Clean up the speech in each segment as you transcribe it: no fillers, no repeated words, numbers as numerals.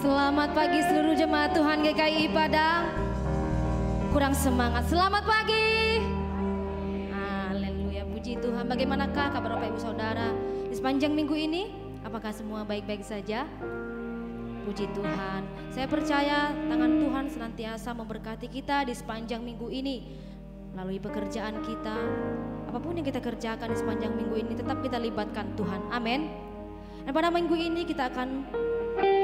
Selamat pagi seluruh jemaat Tuhan GKI Padang. Kurang semangat. Selamat pagi. Haleluya, puji Tuhan. Bagaimanakah kabar Bapak Ibu Saudara di sepanjang minggu ini? Apakah semua baik-baik saja? Puji Tuhan. Saya percaya tangan Tuhan senantiasa memberkati kita di sepanjang minggu ini. Melalui pekerjaan kita, apapun yang kita kerjakan di sepanjang minggu ini, tetap kita libatkan Tuhan. Amin. Dan pada minggu ini kita akan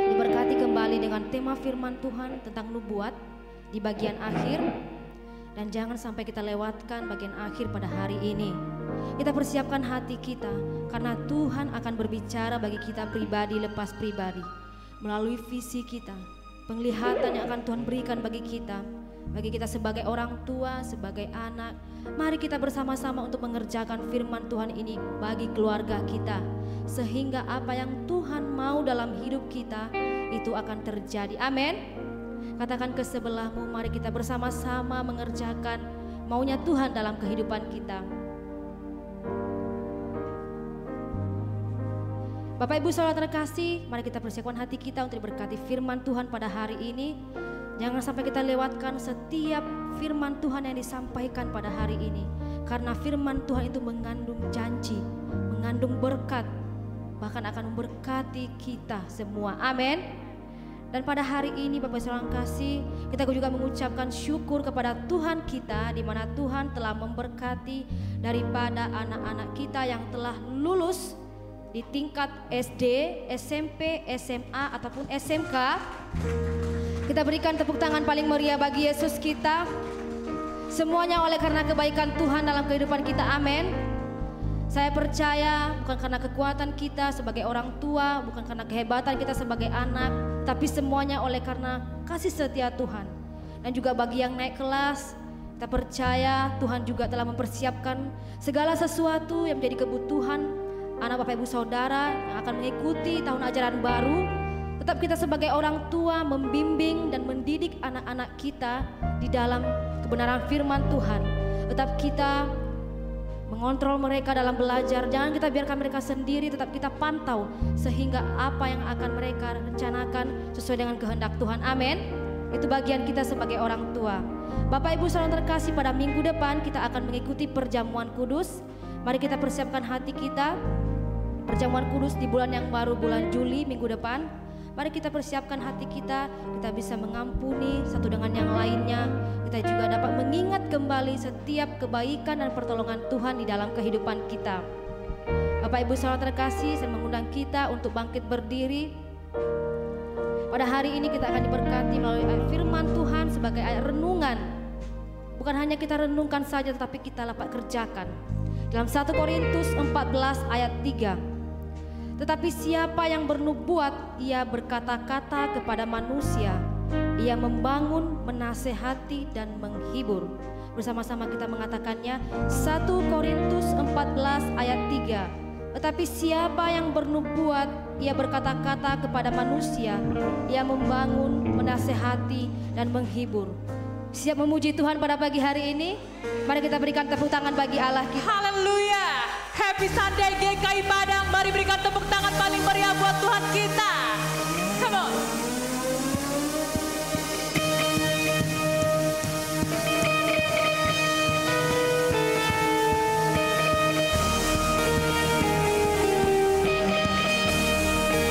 diberkati kembali dengan tema firman Tuhan tentang nubuat di bagian akhir. Dan jangan sampai kita lewatkan bagian akhir pada hari ini. Kita persiapkan hati kita karena Tuhan akan berbicara bagi kita pribadi lepas pribadi. Melalui visi kita, penglihatan yang akan Tuhan berikan bagi kita. Bagi kita sebagai orang tua, sebagai anak, mari kita bersama-sama untuk mengerjakan firman Tuhan ini bagi keluarga kita. Sehingga apa yang Tuhan mau dalam hidup kita itu akan terjadi. Amin. Katakan ke sebelahmu, mari kita bersama-sama mengerjakan maunya Tuhan dalam kehidupan kita. Bapak Ibu Saudara terkasih, mari kita persiapkan hati kita untuk diberkati firman Tuhan pada hari ini. Jangan sampai kita lewatkan setiap firman Tuhan yang disampaikan pada hari ini. Karena firman Tuhan itu mengandung janji, mengandung berkat, bahkan akan memberkati kita semua. Amin. Dan pada hari ini Bapak Saudara kasih, kita juga mengucapkan syukur kepada Tuhan kita, di mana Tuhan telah memberkati daripada anak-anak kita yang telah lulus di tingkat SD, SMP, SMA ataupun SMK. Kita berikan tepuk tangan paling meriah bagi Yesus kita. Semuanya oleh karena kebaikan Tuhan dalam kehidupan kita. Amin. Saya percaya bukan karena kekuatan kita sebagai orang tua, bukan karena kehebatan kita sebagai anak, tapi semuanya oleh karena kasih setia Tuhan. Dan juga bagi yang naik kelas, kita percaya Tuhan juga telah mempersiapkan segala sesuatu yang menjadi kebutuhan anak Bapak Ibu Saudara yang akan mengikuti tahun ajaran baru. Tetap kita sebagai orang tua membimbing dan mendidik anak-anak kita di dalam kebenaran firman Tuhan. Tetap kita mengontrol mereka dalam belajar. Jangan kita biarkan mereka sendiri, tetap kita pantau sehingga apa yang akan mereka rencanakan sesuai dengan kehendak Tuhan. Amin. Itu bagian kita sebagai orang tua. Bapak Ibu Saudara terkasih, pada minggu depan kita akan mengikuti perjamuan kudus. Mari kita persiapkan hati kita. Perjamuan kudus di bulan yang baru, bulan Juli minggu depan. Mari kita persiapkan hati kita bisa mengampuni satu dengan yang lainnya. Kita juga dapat mengingat kembali setiap kebaikan dan pertolongan Tuhan di dalam kehidupan kita. Bapak Ibu Saudara terkasih, saya mengundang kita untuk bangkit berdiri. Pada hari ini kita akan diberkati melalui ayat firman Tuhan sebagai ayat renungan. Bukan hanya kita renungkan saja, tetapi kita dapat kerjakan. Dalam 1 Korintus 14 ayat 3. Tetapi siapa yang bernubuat, ia berkata-kata kepada manusia, ia membangun, menasehati dan menghibur. Bersama-sama kita mengatakannya, 1 Korintus 14 ayat 3. Tetapi siapa yang bernubuat, ia berkata-kata kepada manusia, ia membangun, menasehati dan menghibur. Siap memuji Tuhan pada pagi hari ini? Mari kita berikan tepuk tangan bagi Allah kita. Haleluya. Happy Sunday GKI Padang. Mari berikan tepuk tangan paling meriah buat Tuhan kita. Come on.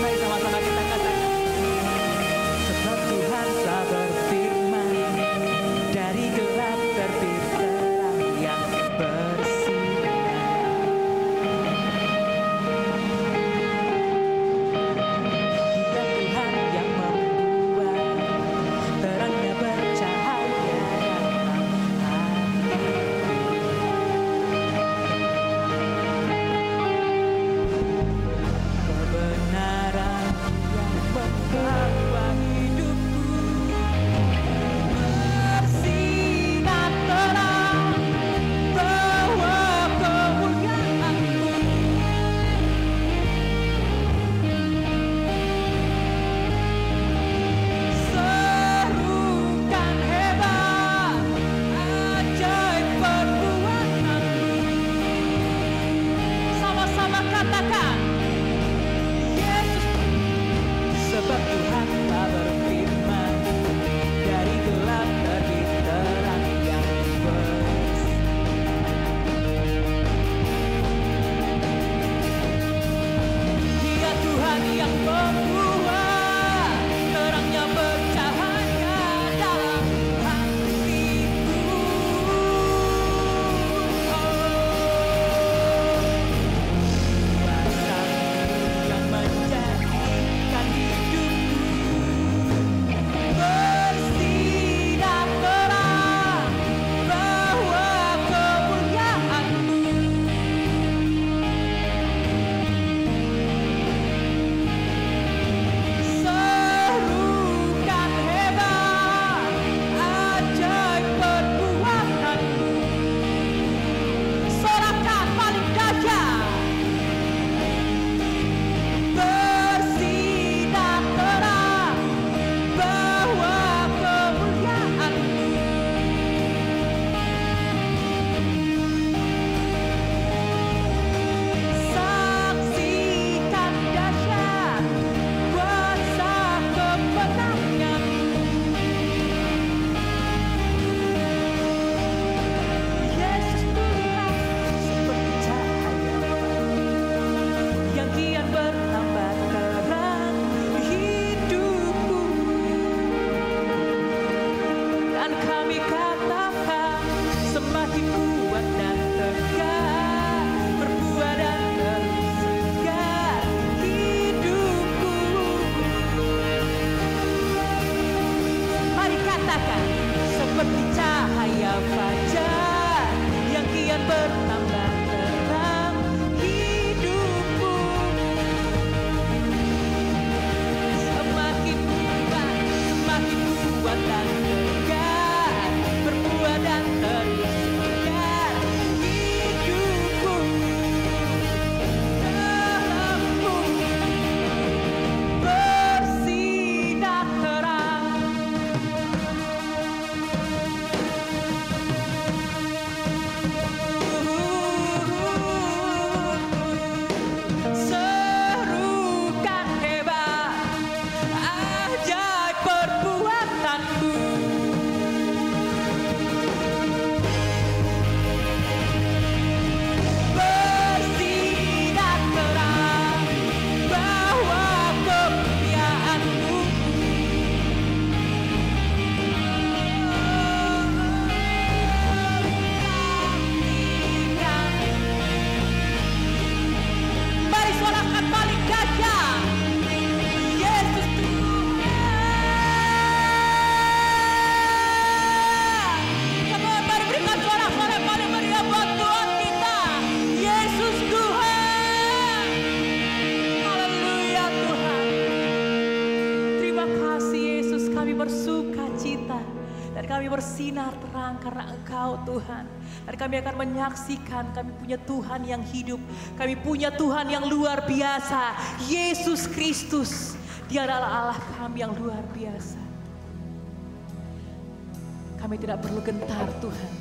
Mari sama-sama kita katakan. Sebab Tuhan telah berfirman, dari gelap terbit terang yang bersinar. Dan Tuhan yang kami bersinar terang karena Engkau Tuhan. Dan kami akan menyaksikan kami punya Tuhan yang hidup. Kami punya Tuhan yang luar biasa. Yesus Kristus. Dia adalah Allah kami yang luar biasa. Kami tidak perlu gentar Tuhan.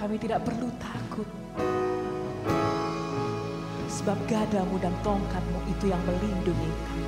Kami tidak perlu takut. Sebab gadamu dan tongkatmu itu yang melindungi kami.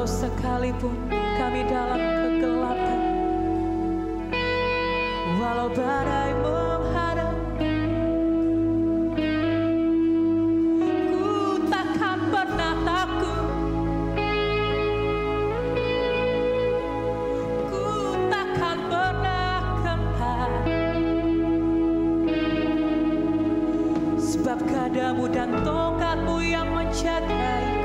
sekalipun kami dalam kegelapan, walau badai menghadap, ku takkan pernah takut, ku takkan pernah gentar, sebab gadamu dan tongkatmu yang menjagaiku.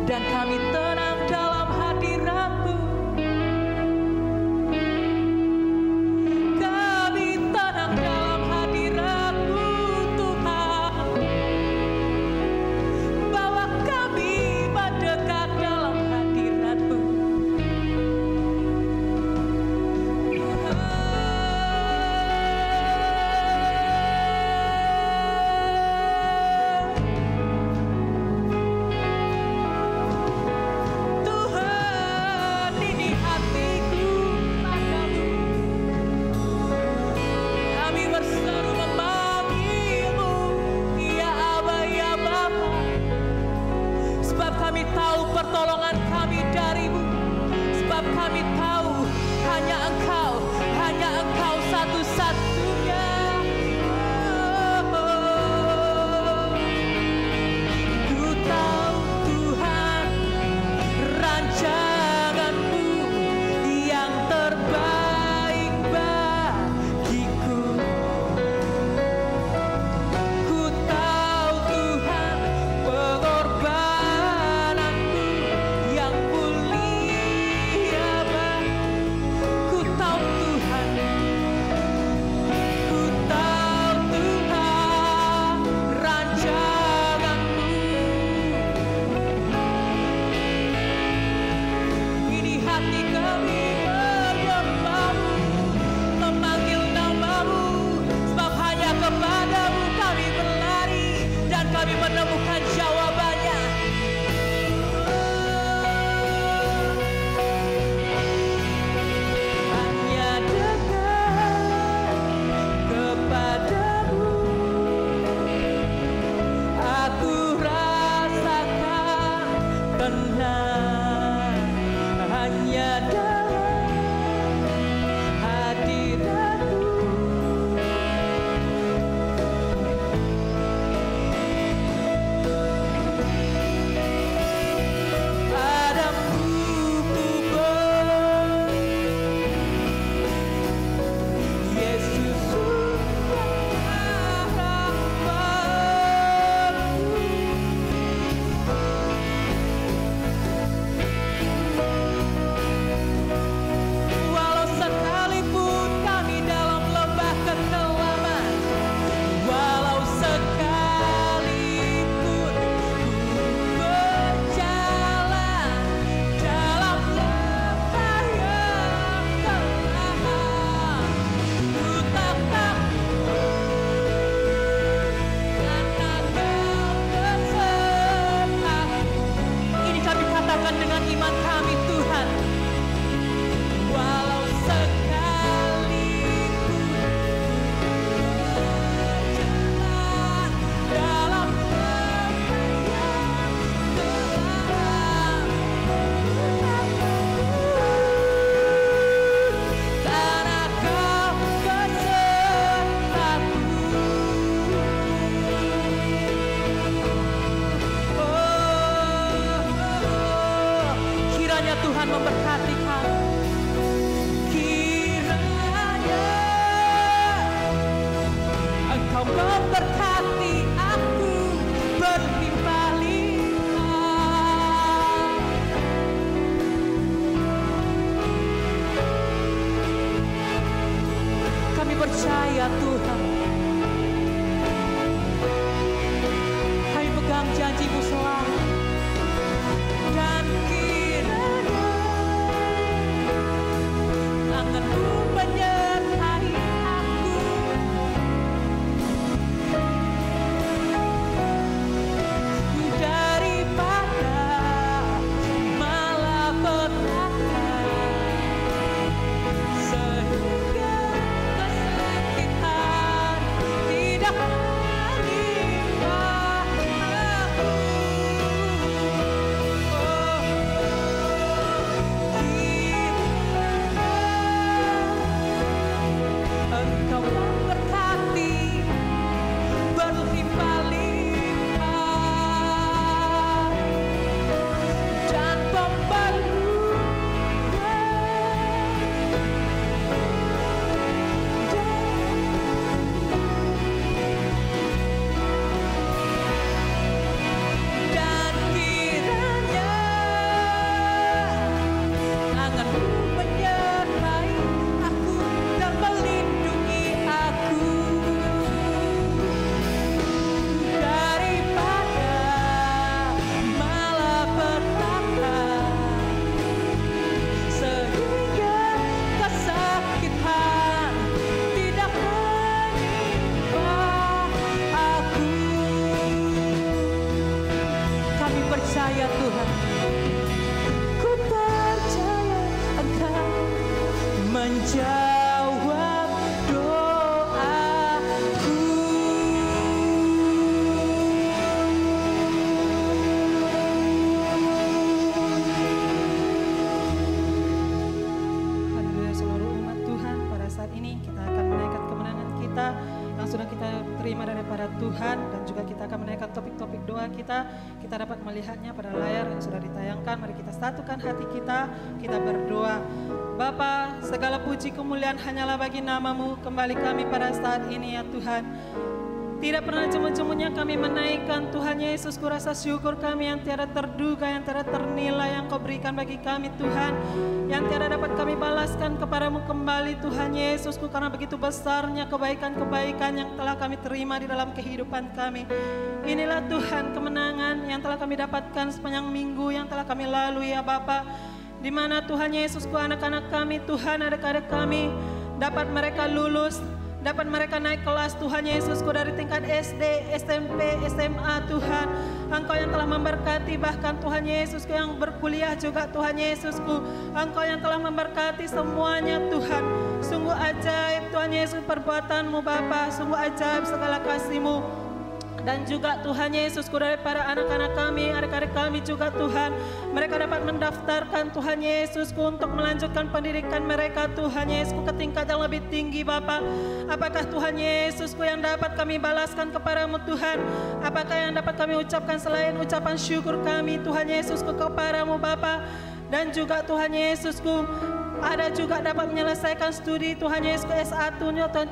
Dan kami tenang dalam hadirat-Mu. Kami tenang dalam hadirat-Mu, Tuhan. Bawa kami mendekat dalam hadirat-Mu. Pertolongan kami dari-Mu, sebab kami tahu hanya Engkau satu-satunya. Ku tahu Tuhan, rancangan-Mu yang terbaik bagiku. Ku tahu Tuhan, pengorbanan yang mulia, ku tahu Tuhan, ku tahu Tuhan, rancangan-Mu. Ini hati kami menyembah-Mu, memanggil nama-Mu, sebab hanya kepada-Mu kami berlari dan kami menemukan jawabannya. Dengan iman kami Tuhan, walau sekalipun berjalan dalam lembah yang gelap, tanah Kau besertaku. Kiranya Tuhan memberkati kami. Kiranya Engkau memberkati aku berlimpah-limpah. Kami percaya Tuhan, kami pegang janji-Mu selalu. Dan kiranya mendengarkan topik-topik doa kita dapat melihatnya pada layar yang sudah ditayangkan. Mari kita satukan hati kita berdoa. Bapa, segala puji kemuliaan hanyalah bagi nama-Mu. Kembali kami pada saat ini ya Tuhan. Tidak pernah jemu-jemunya kami menaikkan Tuhan Yesus, ku rasa syukur kami yang tiada terduga, yang tiada ternilai yang Kau berikan bagi kami Tuhan, yang tiada dapat kami balaskan kepadamu kembali Tuhan Yesusku, karena begitu besarnya kebaikan-kebaikan yang telah kami terima di dalam kehidupan kami. Inilah Tuhan kemenangan yang telah kami dapatkan sepanjang minggu yang telah kami lalui ya Bapa, di mana Tuhan Yesusku anak-anak kami Tuhan, adik-adik kami dapat mereka lulus, dapat mereka naik kelas Tuhan Yesusku dari tingkat SD, SMP, SMA Tuhan. Engkau yang telah memberkati bahkan Tuhan Yesusku yang berkuliah juga Tuhan Yesusku. Engkau yang telah memberkati semuanya Tuhan. Sungguh ajaib Tuhan Yesus perbuatan-Mu Bapa, sungguh ajaib segala kasih-Mu. Dan juga Tuhan Yesusku daripada anak-anak kami, adik-adik kami juga Tuhan, mereka dapat mendaftarkan Tuhan Yesusku untuk melanjutkan pendidikan mereka Tuhan Yesusku ke tingkat yang lebih tinggi Bapa. Apakah Tuhan Yesusku yang dapat kami balaskan kepadamu Tuhan? Apakah yang dapat kami ucapkan selain ucapan syukur kami Tuhan Yesusku kepadamu Bapa? Dan juga Tuhan Yesusku, ada juga dapat menyelesaikan studi Tuhan Yesus S1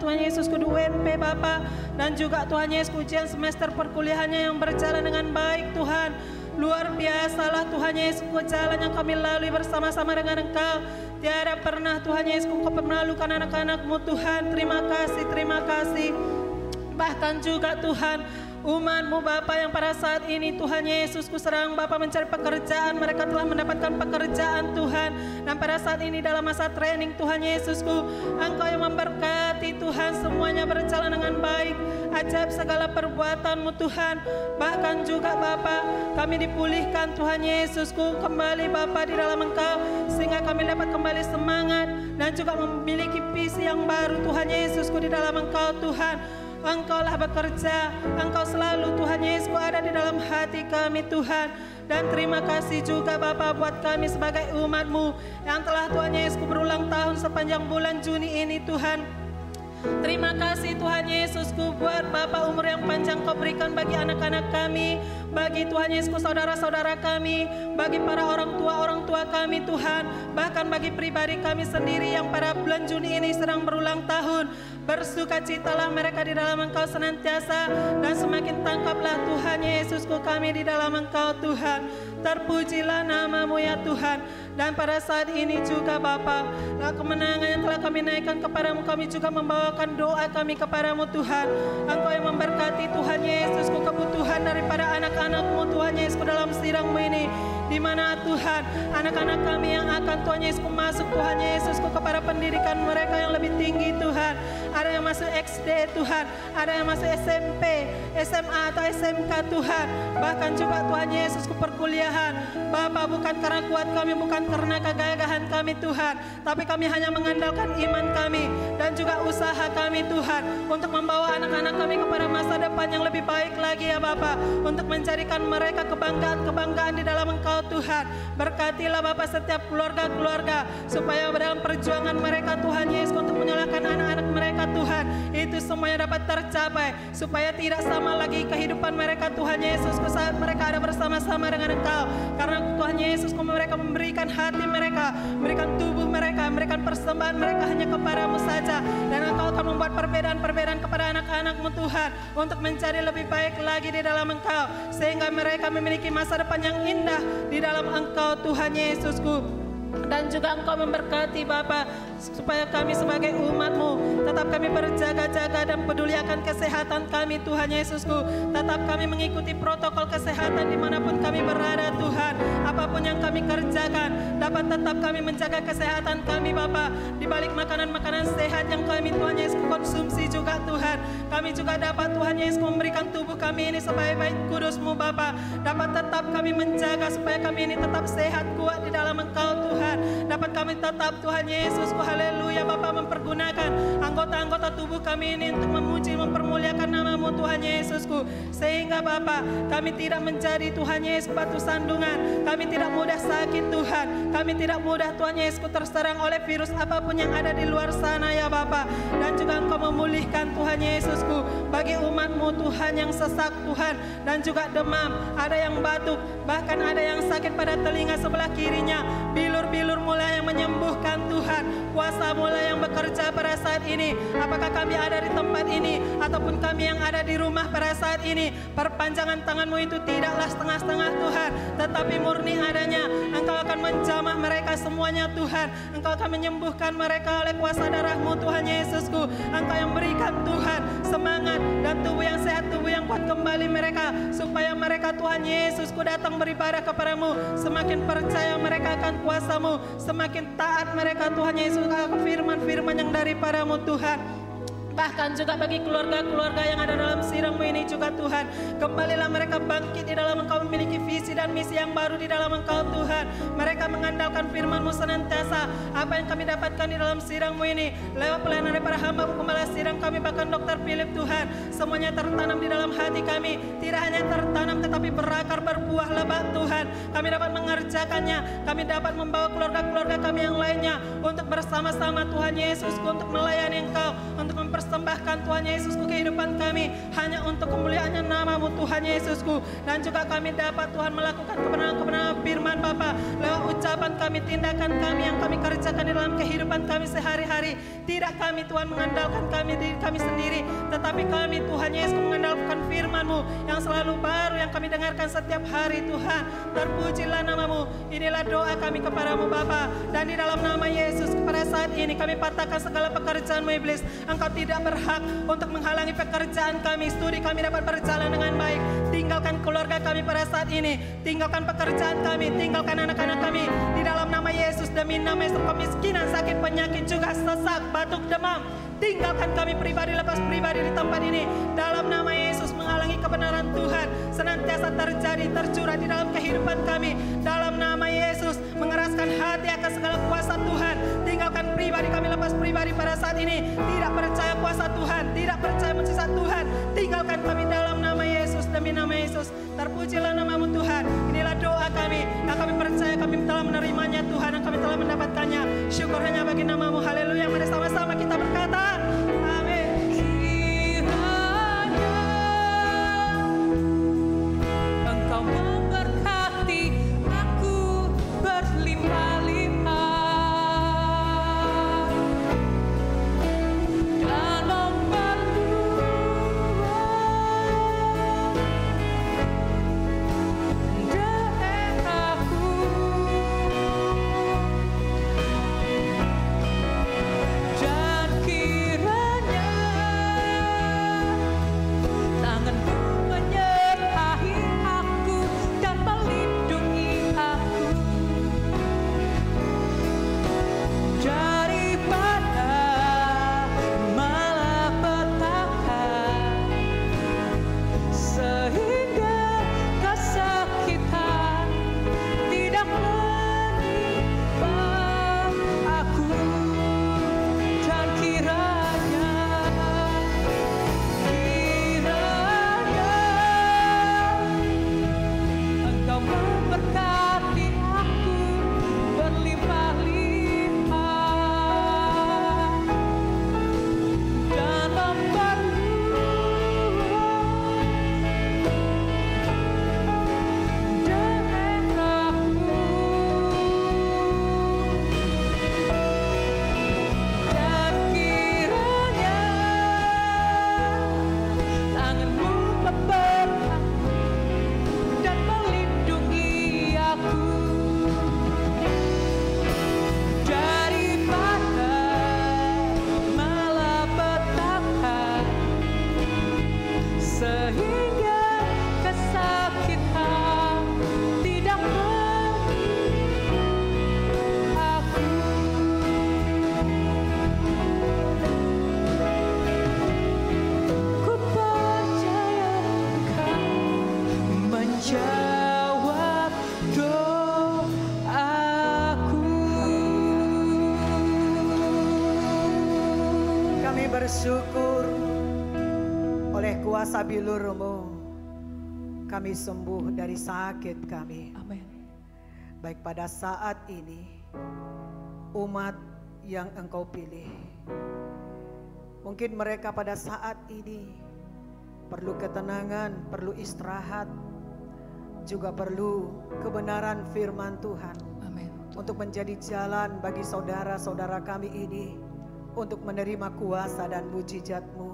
Tuhan Yesus ke UNP Bapa, dan juga Tuhan Yesus ujian semester perkuliahannya yang berjalan dengan baik Tuhan. Luar biasalah Tuhan Yesus jalan yang kami lalui bersama-sama dengan Engkau. Tiada pernah Tuhan Yesus Kau mempermalukan anak-anak-Mu Tuhan. Terima kasih, terima kasih. Bahkan juga Tuhan umat-Mu Bapa yang pada saat ini Tuhan Yesusku sedang Bapa mencari pekerjaan, mereka telah mendapatkan pekerjaan Tuhan, dan pada saat ini dalam masa training Tuhan Yesusku, Engkau yang memberkati Tuhan, semuanya berjalan dengan baik. Ajaib segala perbuatan-Mu Tuhan. Bahkan juga Bapa, kami dipulihkan Tuhan Yesusku kembali Bapa di dalam Engkau, sehingga kami dapat kembali semangat dan juga memiliki visi yang baru Tuhan Yesusku di dalam Engkau Tuhan. Engkaulah bekerja, Engkau selalu Tuhan Yesusku ada di dalam hati kami Tuhan. Dan terima kasih juga Bapa buat kami sebagai umat-Mu yang telah Tuhan Yesusku berulang tahun sepanjang bulan Juni ini Tuhan. Terima kasih Tuhan Yesusku buat Bapa umur yang panjang Kau berikan bagi anak-anak kami, bagi Tuhan Yesusku saudara-saudara kami, bagi para orang tua kami Tuhan, bahkan bagi pribadi kami sendiri yang pada bulan Juni ini sedang berulang tahun. Bersukacitalah mereka di dalam Engkau senantiasa, dan semakin tangkaplah Tuhan Yesusku kami di dalam Engkau Tuhan. Terpujilah nama-Mu ya Tuhan. Dan pada saat ini juga Bapa, kemenangan yang telah kami naikkan kepadamu, kami juga membawakan doa kami kepadamu Tuhan. Engkau yang memberkati Tuhan Yesusku kebutuhan daripada anak-anak-Mu Tuhan Yesusku dalam sidang-Mu ini, di mana Tuhan anak-anak kami yang akan Tuhan Yesusku masuk Tuhan Yesusku kepada pendidikan mereka yang lebih tinggi Tuhan. Ada yang masuk XD Tuhan, ada yang masuk SMP, SMA atau SMK Tuhan, bahkan juga Tuhan Yesusku perkuliahan. Bapa, bukan karena kuat kami, bukan karena kegagahan kami Tuhan, tapi kami hanya mengandalkan iman kami dan juga usaha kami Tuhan untuk membawa anak-anak kami kepada masa depan yang lebih baik lagi ya Bapa, untuk menjadikan mereka kebanggaan-kebanggaan di dalam Engkau Tuhan. Berkatilah Bapa setiap keluarga-keluarga, supaya dalam perjuangan mereka Tuhan Yesus untuk menyalahkan anak-anak mereka Tuhan, itu semuanya dapat tercapai, supaya tidak sama lagi kehidupan mereka Tuhan Yesus saat mereka ada bersama-sama dengan Engkau. Karena Tuhan Yesus mereka memberikan hati mereka, memberikan tubuh mereka, memberikan persembahan mereka hanya kepadamu saja, dan Engkau akan membuat perbedaan-perbedaan kepada anak-anak-Mu Tuhan untuk mencari lebih baik lagi di dalam Engkau, sehingga mereka memiliki masa depan yang indah di dalam Engkau Tuhan Yesusku. Dan juga Engkau memberkati Bapa, supaya kami sebagai umat-Mu tetap kami berjaga-jaga dan peduli akan kesehatan kami Tuhan Yesusku. Tetap kami mengikuti protokol kesehatan dimanapun kami berada Tuhan. Apapun yang kami kerjakan, dapat tetap kami menjaga kesehatan kami Bapa. Di balik makanan-makanan sehat yang kami Tuhan Yesus konsumsi juga Tuhan, kami juga dapat Tuhan Yesus memberikan tubuh kami ini sebaik-baik kudus-Mu Bapa. Dapat tetap kami menjaga supaya kami ini tetap sehat kuat di dalam Engkau Tuhan. Dapat kami tetap Tuhan Yesus haleluya Bapa, mempergunakan anggota-anggota tubuh kami ini untuk memuji, mempermuliakan nama-Mu Tuhan Yesusku. Sehingga Bapa, kami tidak menjadi Tuhan Yesus batu sandungan, kami tidak mudah sakit Tuhan, kami tidak mudah Tuhan Yesusku terserang oleh virus apapun yang ada di luar sana ya Bapa. Dan juga Engkau memulihkan Tuhan Yesusku bagi umat-Mu Tuhan yang sesak Tuhan, dan juga demam, ada yang batuk, bahkan ada yang sakit pada telinga sebelah kirinya, bilur-bilur mulai yang menyembuhkan Tuhan, kuasa mulai yang bekerja pada saat ini. Apakah kami ada di tempat ini ataupun kami yang ada di rumah pada saat ini, perpanjangan tangan-Mu itu tidaklah setengah-setengah Tuhan, tetapi murni adanya. Engkau akan menjamah mereka semuanya Tuhan, Engkau akan menyembuhkan mereka oleh kuasa darah-Mu Tuhan Yesusku. Engkau yang berikan Tuhan semangat dan tubuh yang sehat, tubuh yang kuat kembali mereka, supaya mereka Tuhan Yesusku datang beribadah kepada-Mu, semakin percaya mereka akan kuasa-Mu, semakin taat mereka Tuhan Yesus akan firman-firman yang daripada-Mu Tuhan. Bahkan juga bagi keluarga-keluarga yang ada dalam sidang-Mu ini juga Tuhan, kembalilah mereka bangkit di dalam Engkau, memiliki visi dan misi yang baru di dalam Engkau Tuhan. Mereka mengandalkan firman-Mu senantiasa. Apa yang kami dapatkan di dalam sidang-Mu ini lewat pelayanan daripada hamba-Mu Gembala sidang kami, bahkan Dr. Philip Tuhan, semuanya tertanam di dalam hati kami. Tidak hanya tertanam tetapi berakar, berbuah lebat Tuhan. Kami dapat mengerjakannya, kami dapat membawa keluarga-keluarga kami yang lainnya untuk bersama-sama Tuhan Yesusku, untuk melayani Engkau, untuk mempersembahkan Tuhan Yesusku kehidupan kami hanya untuk kemuliaan nama-Mu Tuhan Yesusku. Dan juga kami dapat Tuhan melakukan kebenaran-kebenaran firman Bapa lewat ucapan kami, tindakan kami yang kami kerjakan di dalam kehidupan kami sehari-hari. Tidak kami Tuhan mengandalkan diri kami sendiri, tetapi kami Tuhan Yesus mengandalkan firman-Mu yang selalu baru yang kami dengarkan setiap hari Tuhan. Terpujilah nama-Mu. Inilah doa kami kepada-Mu Bapa, dan di dalam nama Yesus pada saat ini kami patahkan segala pekerjaan-Mu iblis. Engkau tidak berhak untuk menghalangi pekerjaan kami, studi kami dapat berjalan dengan baik. Tinggalkan keluarga kami pada saat ini, tinggalkan pekerjaan kami, tinggalkan anak-anak kami di dalam nama Yesus. Demi nama Yesus, kemiskinan, sakit, penyakit, juga sesak, batuk, demam, tinggalkan kami pribadi lepas pribadi di tempat ini. Dalam nama Yesus, menghalangi kebenaran Tuhan senantiasa terjadi, tercurah di dalam kehidupan kami. Dalam nama Yesus, mengeraskan hati akan segala kuasa Tuhan. Tinggalkan pribadi kami lepas pribadi pada saat ini, tidak percaya kuasa Tuhan, tidak percaya mujizat Tuhan. Tinggalkan kami dalam nama Yesus, demi nama Yesus. Terpujilah nama-Mu Tuhan. Inilah doa kami yang kami percaya kami telah menerimanya Tuhan, dan kami telah mendapatkannya. Syukur hanya bagi nama-Mu. Haleluya. Mari sama-sama kita berkata amin. Kiranya Engkau memberkati aku berlimpah-limpah dalam daerahku, dan kiranya tangan-Mu menyertai aku dan melindungi aku daripada malapetaka, sehingga kesakitan tidak menimpa aku. Dan kiranya Engkau memberkati aku berlimpah-limpah dalam daerahku, dan kiranya tangan-Mu memberkati dan melindungi aku daripada malapetaka, sehingga kesakitan tidak menimpa aku. Ku percaya Engkau menjawab doaku. bersyukur oleh kuasa bilur-Mu kami sembuh dari sakit kami. Amin. Baik pada saat ini umat yang Engkau pilih, mungkin mereka pada saat ini perlu ketenangan, perlu istirahat, juga perlu kebenaran firman Tuhan. Amin. Untuk menjadi jalan bagi saudara-saudara kami ini untuk menerima kuasa dan mujizat-Mu.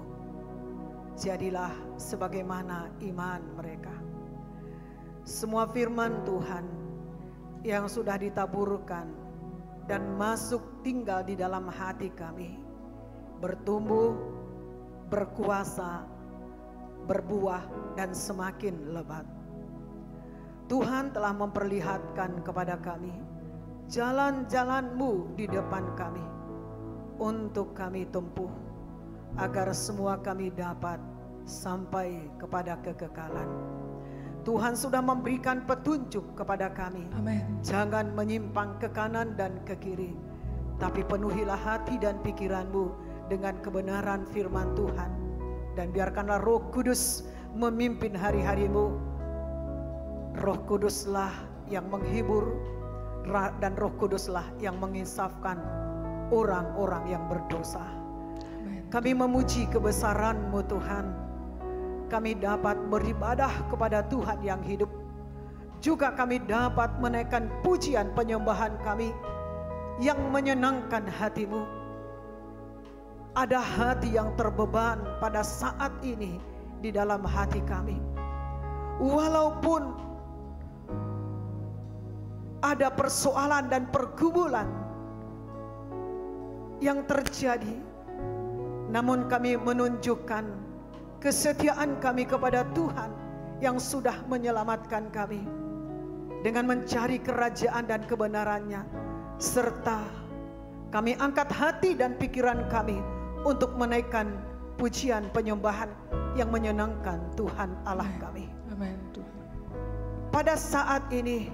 Jadilah sebagaimana iman mereka. Semua firman Tuhan yang sudah ditaburkan dan masuk tinggal di dalam hati kami, bertumbuh, berkuasa, berbuah, dan semakin lebat. Tuhan telah memperlihatkan kepada kami jalan-jalan-Mu di depan kami untuk kami tempuh, agar semua kami dapat sampai kepada kekekalan. Tuhan sudah memberikan petunjuk kepada kami. Amin. Jangan menyimpang ke kanan dan ke kiri, tapi penuhilah hati dan pikiran-Mu dengan kebenaran firman Tuhan. Dan biarkanlah Roh Kudus memimpin hari-hari-Mu. Roh Kuduslah yang menghibur, dan Roh Kuduslah yang menginsafkan orang-orang yang berdosa. Amin. Kami memuji kebesaran-Mu Tuhan. Kami dapat beribadah kepada Tuhan yang hidup. Juga kami dapat menaikkan pujian penyembahan kami yang menyenangkan hati-Mu. Ada hati yang terbeban pada saat ini di dalam hati kami. Walaupun ada persoalan dan pergumulan yang terjadi, namun kami menunjukkan kesetiaan kami kepada Tuhan yang sudah menyelamatkan kami dengan mencari kerajaan dan kebenarannya, serta kami angkat hati dan pikiran kami untuk menaikkan pujian penyembahan yang menyenangkan Tuhan Allah kami. Amin Tuhan. Pada saat ini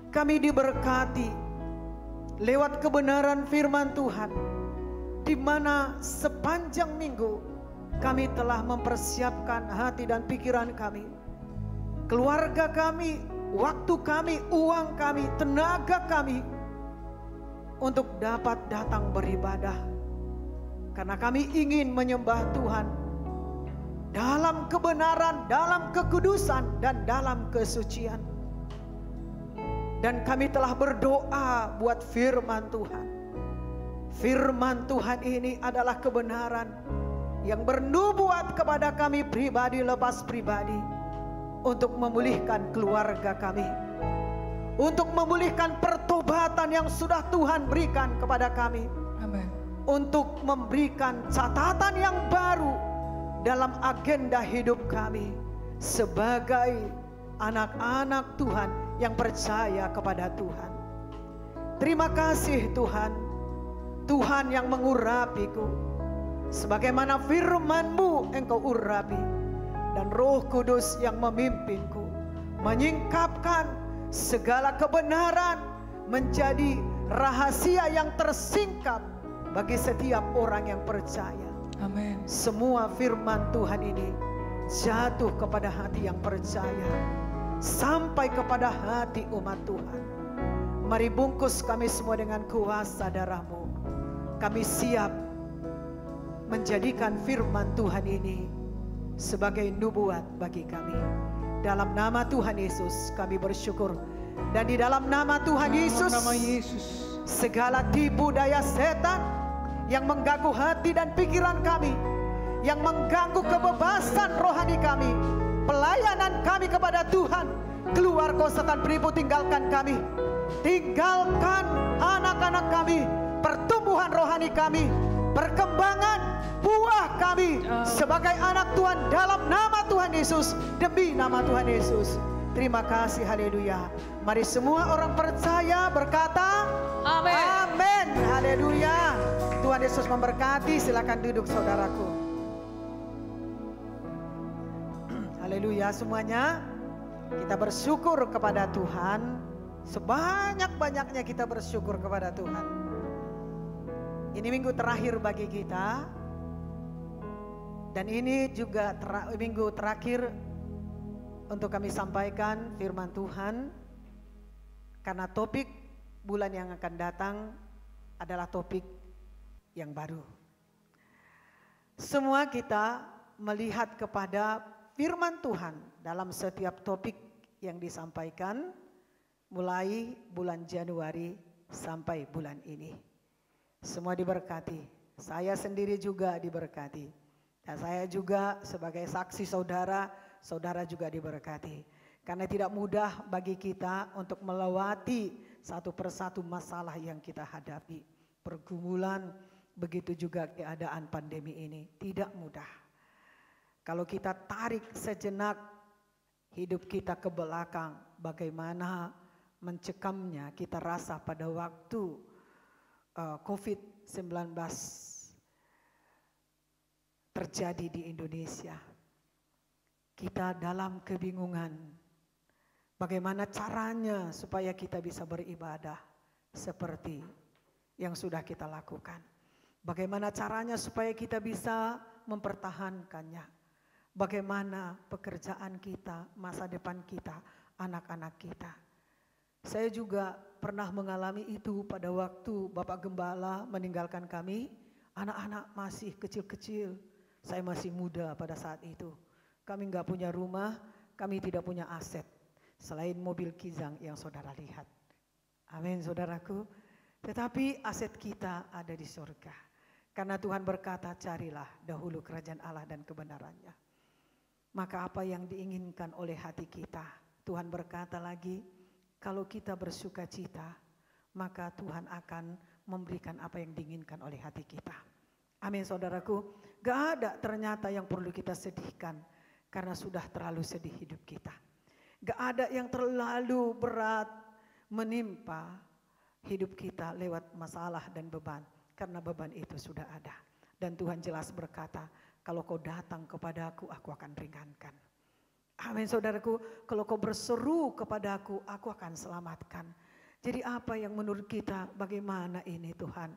kami diberkati lewat kebenaran firman Tuhan, di mana sepanjang minggu kami telah mempersiapkan hati dan pikiran kami, keluarga kami, waktu kami, uang kami, tenaga kami untuk dapat datang beribadah. Karena kami ingin menyembah Tuhan dalam kebenaran, dalam kekudusan, dan dalam kesucian. Dan kami telah berdoa buat firman Tuhan. Firman Tuhan ini adalah kebenaran yang bernubuat kepada kami pribadi lepas pribadi, untuk memulihkan keluarga kami, untuk memulihkan pertobatan yang sudah Tuhan berikan kepada kami. Amin. Untuk memberikan catatan yang baru dalam agenda hidup kami sebagai anak-anak Tuhan yang percaya kepada Tuhan. Terima kasih Tuhan, Tuhan yang mengurapiku sebagaimana firman-Mu Engkau urapi, dan Roh Kudus yang memimpinku menyingkapkan segala kebenaran menjadi rahasia yang tersingkap bagi setiap orang yang percaya. Amin. Semua firman Tuhan ini jatuh kepada hati yang percaya, sampai kepada hati umat Tuhan. Mari bungkus kami semua dengan kuasa darah-Mu. Kami siap menjadikan firman Tuhan ini sebagai nubuat bagi kami. Dalam nama Tuhan Yesus kami bersyukur. Dan di dalam nama Tuhan Yesus, segala tipu daya setan yang mengganggu hati dan pikiran kami, yang mengganggu kebebasan rohani kami, pelayanan kami kepada Tuhan, keluar kau setan penipu, tinggalkan kami. Tinggalkan anak-anak kami, pertumbuhan rohani kami, perkembangan buah kami sebagai anak Tuhan dalam nama Tuhan Yesus, demi nama Tuhan Yesus. Terima kasih, haleluya. Mari semua orang percaya berkata Amin. Amin, haleluya. Tuhan Yesus memberkati. Silakan duduk saudaraku. Haleluya semuanya. Kita bersyukur kepada Tuhan. Sebanyak-banyaknya kita bersyukur kepada Tuhan. Ini minggu terakhir bagi kita. Dan ini juga minggu terakhir untuk kami sampaikan firman Tuhan, karena topik bulan yang akan datang adalah topik yang baru. Semua kita melihat kepada firman Tuhan dalam setiap topik yang disampaikan mulai bulan Januari sampai bulan ini. Semua diberkati, saya sendiri juga diberkati. Dan saya juga sebagai saksi saudara, saudara juga diberkati. Karena tidak mudah bagi kita untuk melewati satu persatu masalah yang kita hadapi. Pergumulan, begitu juga keadaan pandemi ini. Tidak mudah. Kalau kita tarik sejenak hidup kita ke belakang, bagaimana mencekamnya kita rasa pada waktu COVID-19 terjadi di Indonesia. Kita dalam kebingungan. Bagaimana caranya supaya kita bisa beribadah seperti yang sudah kita lakukan. Bagaimana caranya supaya kita bisa mempertahankannya. Bagaimana pekerjaan kita, masa depan kita, anak-anak kita. Saya juga pernah mengalami itu pada waktu Bapak Gembala meninggalkan kami. Anak-anak masih kecil-kecil. Saya masih muda pada saat itu. Kami nggak punya rumah, kami tidak punya aset. Selain mobil Kijang yang saudara lihat. Amin saudaraku. Tetapi aset kita ada di surga. Karena Tuhan berkata, carilah dahulu kerajaan Allah dan kebenarannya. Maka apa yang diinginkan oleh hati kita, Tuhan berkata lagi, kalau kita bersuka cita, maka Tuhan akan memberikan apa yang diinginkan oleh hati kita. Amin saudaraku. Gak ada ternyata yang perlu kita sedihkan, karena sudah terlalu sedih hidup kita. Gak ada yang terlalu berat menimpa hidup kita lewat masalah dan beban. Karena beban itu sudah ada. Dan Tuhan jelas berkata, kalau kau datang kepada aku akan ringankan. Amin saudaraku, kalau kau berseru kepada aku akan selamatkan. Jadi apa yang menurut kita, bagaimana ini Tuhan?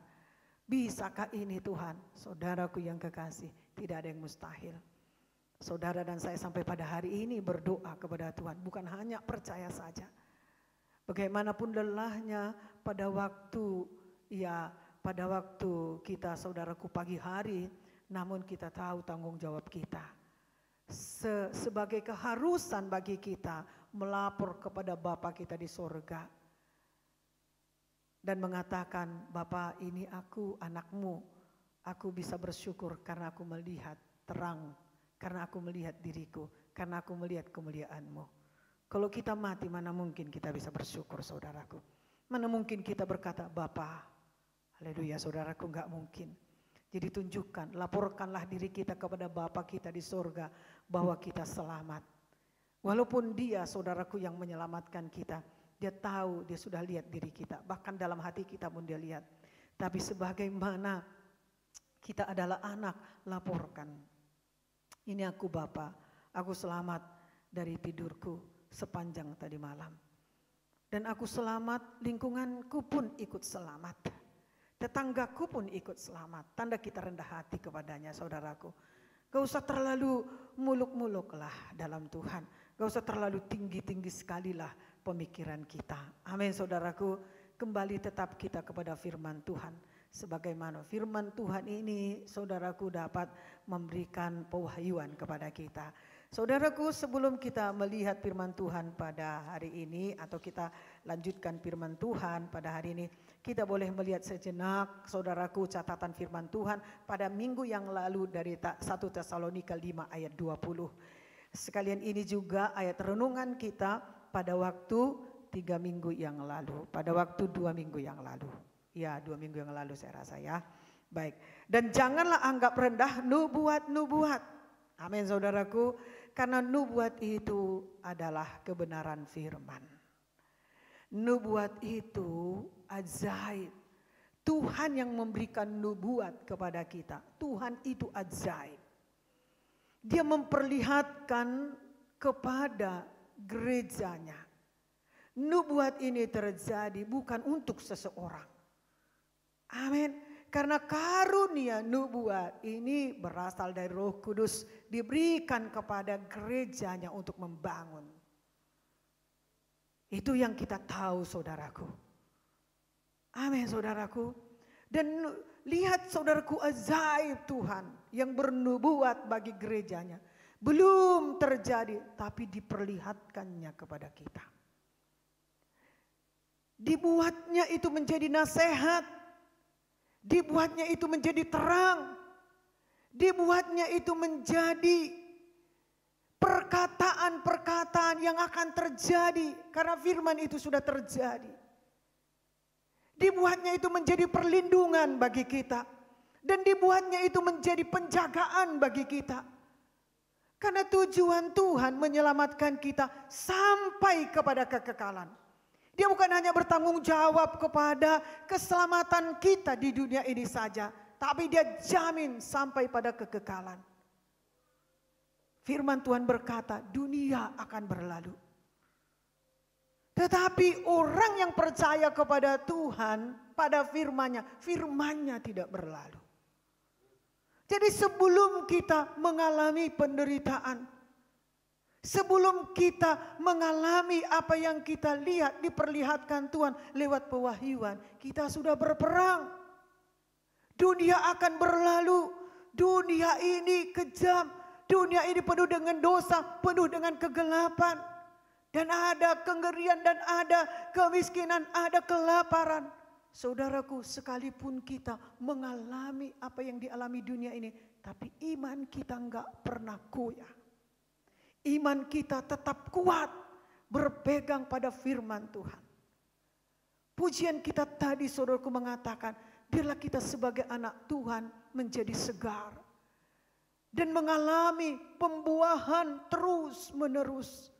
Bisakah ini Tuhan? Saudaraku yang kekasih, tidak ada yang mustahil. Saudara dan saya sampai pada hari ini berdoa kepada Tuhan. Bukan hanya percaya saja. Bagaimanapun lelahnya pada waktu kita saudaraku pagi hari. Namun kita tahu tanggung jawab kita. Sebagai keharusan bagi kita melapor kepada Bapa kita di sorga. Dan mengatakan, Bapa ini aku anakmu. Aku bisa bersyukur karena aku melihat terang. Karena aku melihat diriku, karena aku melihat kemuliaan-Mu. Kalau kita mati, mana mungkin kita bisa bersyukur saudaraku. Mana mungkin kita berkata, Bapa, haleluya saudaraku, enggak mungkin. Jadi tunjukkan, laporkanlah diri kita kepada Bapa kita di surga, bahwa kita selamat. Walaupun Dia saudaraku yang menyelamatkan kita, Dia tahu, Dia sudah lihat diri kita. Bahkan dalam hati kita pun Dia lihat. Tapi sebagaimana kita adalah anak, laporkan. Ini aku Bapa, aku selamat dari tidurku sepanjang tadi malam. Dan aku selamat, lingkunganku pun ikut selamat. Tetanggaku pun ikut selamat. Tanda kita rendah hati kepadanya saudaraku. Gak usah terlalu muluk-muluk lah dalam Tuhan. Gak usah terlalu tinggi-tinggi sekali lah pemikiran kita. Amin saudaraku. Kembali tetap kita kepada firman Tuhan. Sebagaimana firman Tuhan ini saudaraku dapat memberikan pewahyuan kepada kita. Saudaraku, sebelum kita melihat firman Tuhan pada hari ini atau kita lanjutkan firman Tuhan pada hari ini, kita boleh melihat sejenak saudaraku catatan firman Tuhan pada minggu yang lalu dari 1 Tesalonika 5 ayat 20. Sekalian ini juga ayat renungan kita pada waktu 3 minggu yang lalu, pada waktu 2 minggu yang lalu. Ya, 2 minggu yang lalu saya rasa ya. Baik. Dan janganlah anggap rendah nubuat-nubuat. Amin saudaraku. Karena nubuat itu adalah kebenaran firman. Nubuat itu ajaib. Tuhan yang memberikan nubuat kepada kita. Tuhan itu ajaib. Dia memperlihatkan kepada gerejanya. Nubuat ini terjadi bukan untuk seseorang. Amin. Karena karunia nubuat ini berasal dari Roh Kudus, diberikan kepada gerejanya untuk membangun. Itu yang kita tahu, saudaraku. Amin, saudaraku. Dan lihat, saudaraku, ajaib Tuhan yang bernubuat bagi gerejanya. Belum terjadi, tapi diperlihatkannya kepada kita. Dibuatnya itu menjadi nasihat. Dibuatnya itu menjadi terang. Dibuatnya itu menjadi perkataan-perkataan yang akan terjadi. Karena firman itu sudah terjadi. Dibuatnya itu menjadi perlindungan bagi kita. Dan dibuatnya itu menjadi penjagaan bagi kita. Karena tujuan Tuhan menyelamatkan kita sampai kepada kekekalan. Dia bukan hanya bertanggung jawab kepada keselamatan kita di dunia ini saja. Tapi dia jamin sampai pada kekekalan. Firman Tuhan berkata, dunia akan berlalu. Tetapi orang yang percaya kepada Tuhan, pada firman-Nya, firman-Nya tidak berlalu. Jadi sebelum kita mengalami penderitaan, sebelum kita mengalami apa yang kita lihat diperlihatkan Tuhan lewat pewahyuan, kita sudah berperang. Dunia akan berlalu, dunia ini kejam, dunia ini penuh dengan dosa, penuh dengan kegelapan. Dan ada kengerian dan ada kemiskinan, ada kelaparan. Saudaraku, sekalipun kita mengalami apa yang dialami dunia ini, tapi iman kita enggak pernah goyah. Iman kita tetap kuat, berpegang pada firman Tuhan. Pujian kita tadi, saudaraku, mengatakan, biarlah kita sebagai anak Tuhan menjadi segar. Dan mengalami pembuahan terus menerus.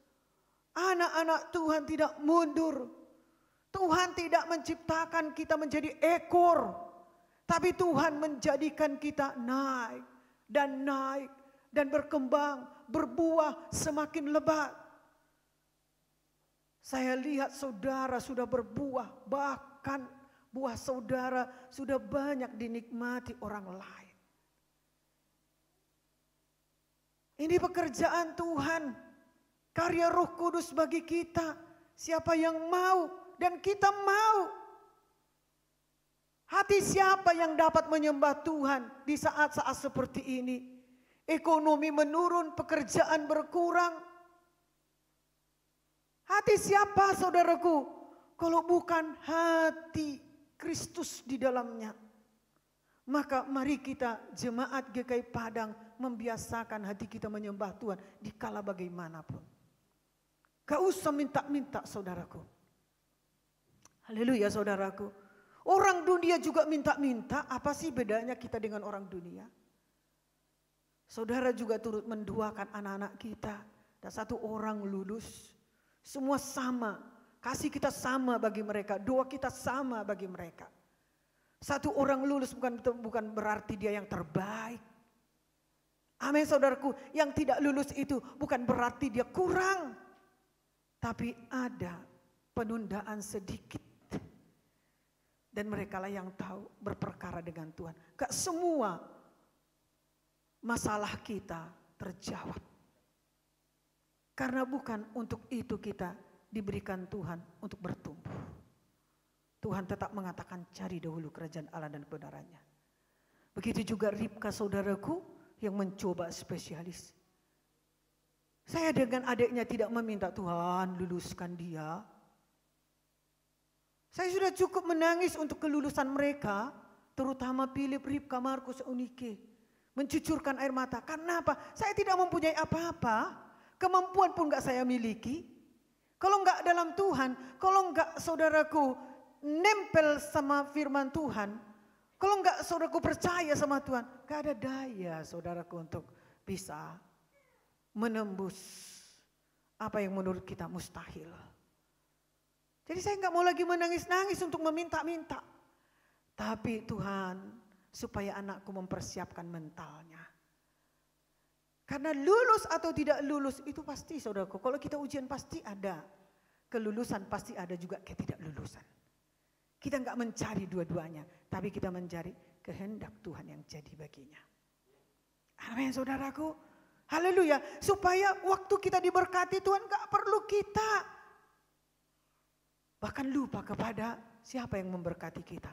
Anak-anak Tuhan tidak mundur. Tuhan tidak menciptakan kita menjadi ekor. Tapi Tuhan menjadikan kita naik dan berkembang, berbuah semakin lebat. Saya lihat saudara sudah berbuah, bahkan buah saudara sudah banyak dinikmati orang lain. Ini pekerjaan Tuhan. Karya Roh Kudus bagi kita. Siapa yang mau dan kita mau. Hati siapa yang dapat menyembah Tuhan di saat-saat seperti ini. Ekonomi menurun, pekerjaan berkurang. Hati siapa, saudaraku? Kalau bukan hati Kristus di dalamnya. Maka mari kita jemaat GKI Padang membiasakan hati kita menyembah Tuhan di kala bagaimanapun. Gak usah minta-minta, saudaraku. Haleluya, saudaraku. Orang dunia juga minta-minta. Apa sih bedanya kita dengan orang dunia? Saudara juga turut mendoakan anak-anak kita. Dan satu orang lulus. Semua sama. Kasih kita sama bagi mereka. Doa kita sama bagi mereka. Satu orang lulus bukan berarti dia yang terbaik. Amin, saudaraku. Yang tidak lulus itu bukan berarti dia kurang. Tapi ada penundaan sedikit. Dan merekalah yang tahu berperkara dengan Tuhan. Gak semua masalah kita terjawab. Karena bukan untuk itu kita diberikan Tuhan untuk bertumbuh. Tuhan tetap mengatakan cari dahulu kerajaan Allah dan kebenarannya. Begitu juga Ribka, saudaraku, yang mencoba spesialis. Saya dengan adiknya tidak meminta Tuhan luluskan dia. Saya sudah cukup menangis untuk kelulusan mereka. Terutama Philip, Ribka, Markus, Eunike. Mencucurkan air mata. Karena apa? Saya tidak mempunyai apa-apa. Kemampuan pun gak saya miliki. Kalau gak dalam Tuhan. Kalau gak saudaraku nempel sama firman Tuhan. Kalau gak saudaraku percaya sama Tuhan. Gak ada daya saudaraku untuk bisa menembus apa yang menurut kita mustahil. Jadi saya nggak mau lagi menangis-nangis untuk meminta-minta. Tapi Tuhan, supaya anakku mempersiapkan mentalnya. Karena lulus atau tidak lulus itu pasti, saudaraku. Kalau kita ujian pasti ada kelulusan, pasti ada juga ketidaklulusan. Kita nggak mencari dua-duanya, tapi kita mencari kehendak Tuhan yang jadi baginya. Amin saudaraku. Haleluya. Supaya waktu kita diberkati Tuhan gak perlu kita bahkan lupa kepada siapa yang memberkati kita.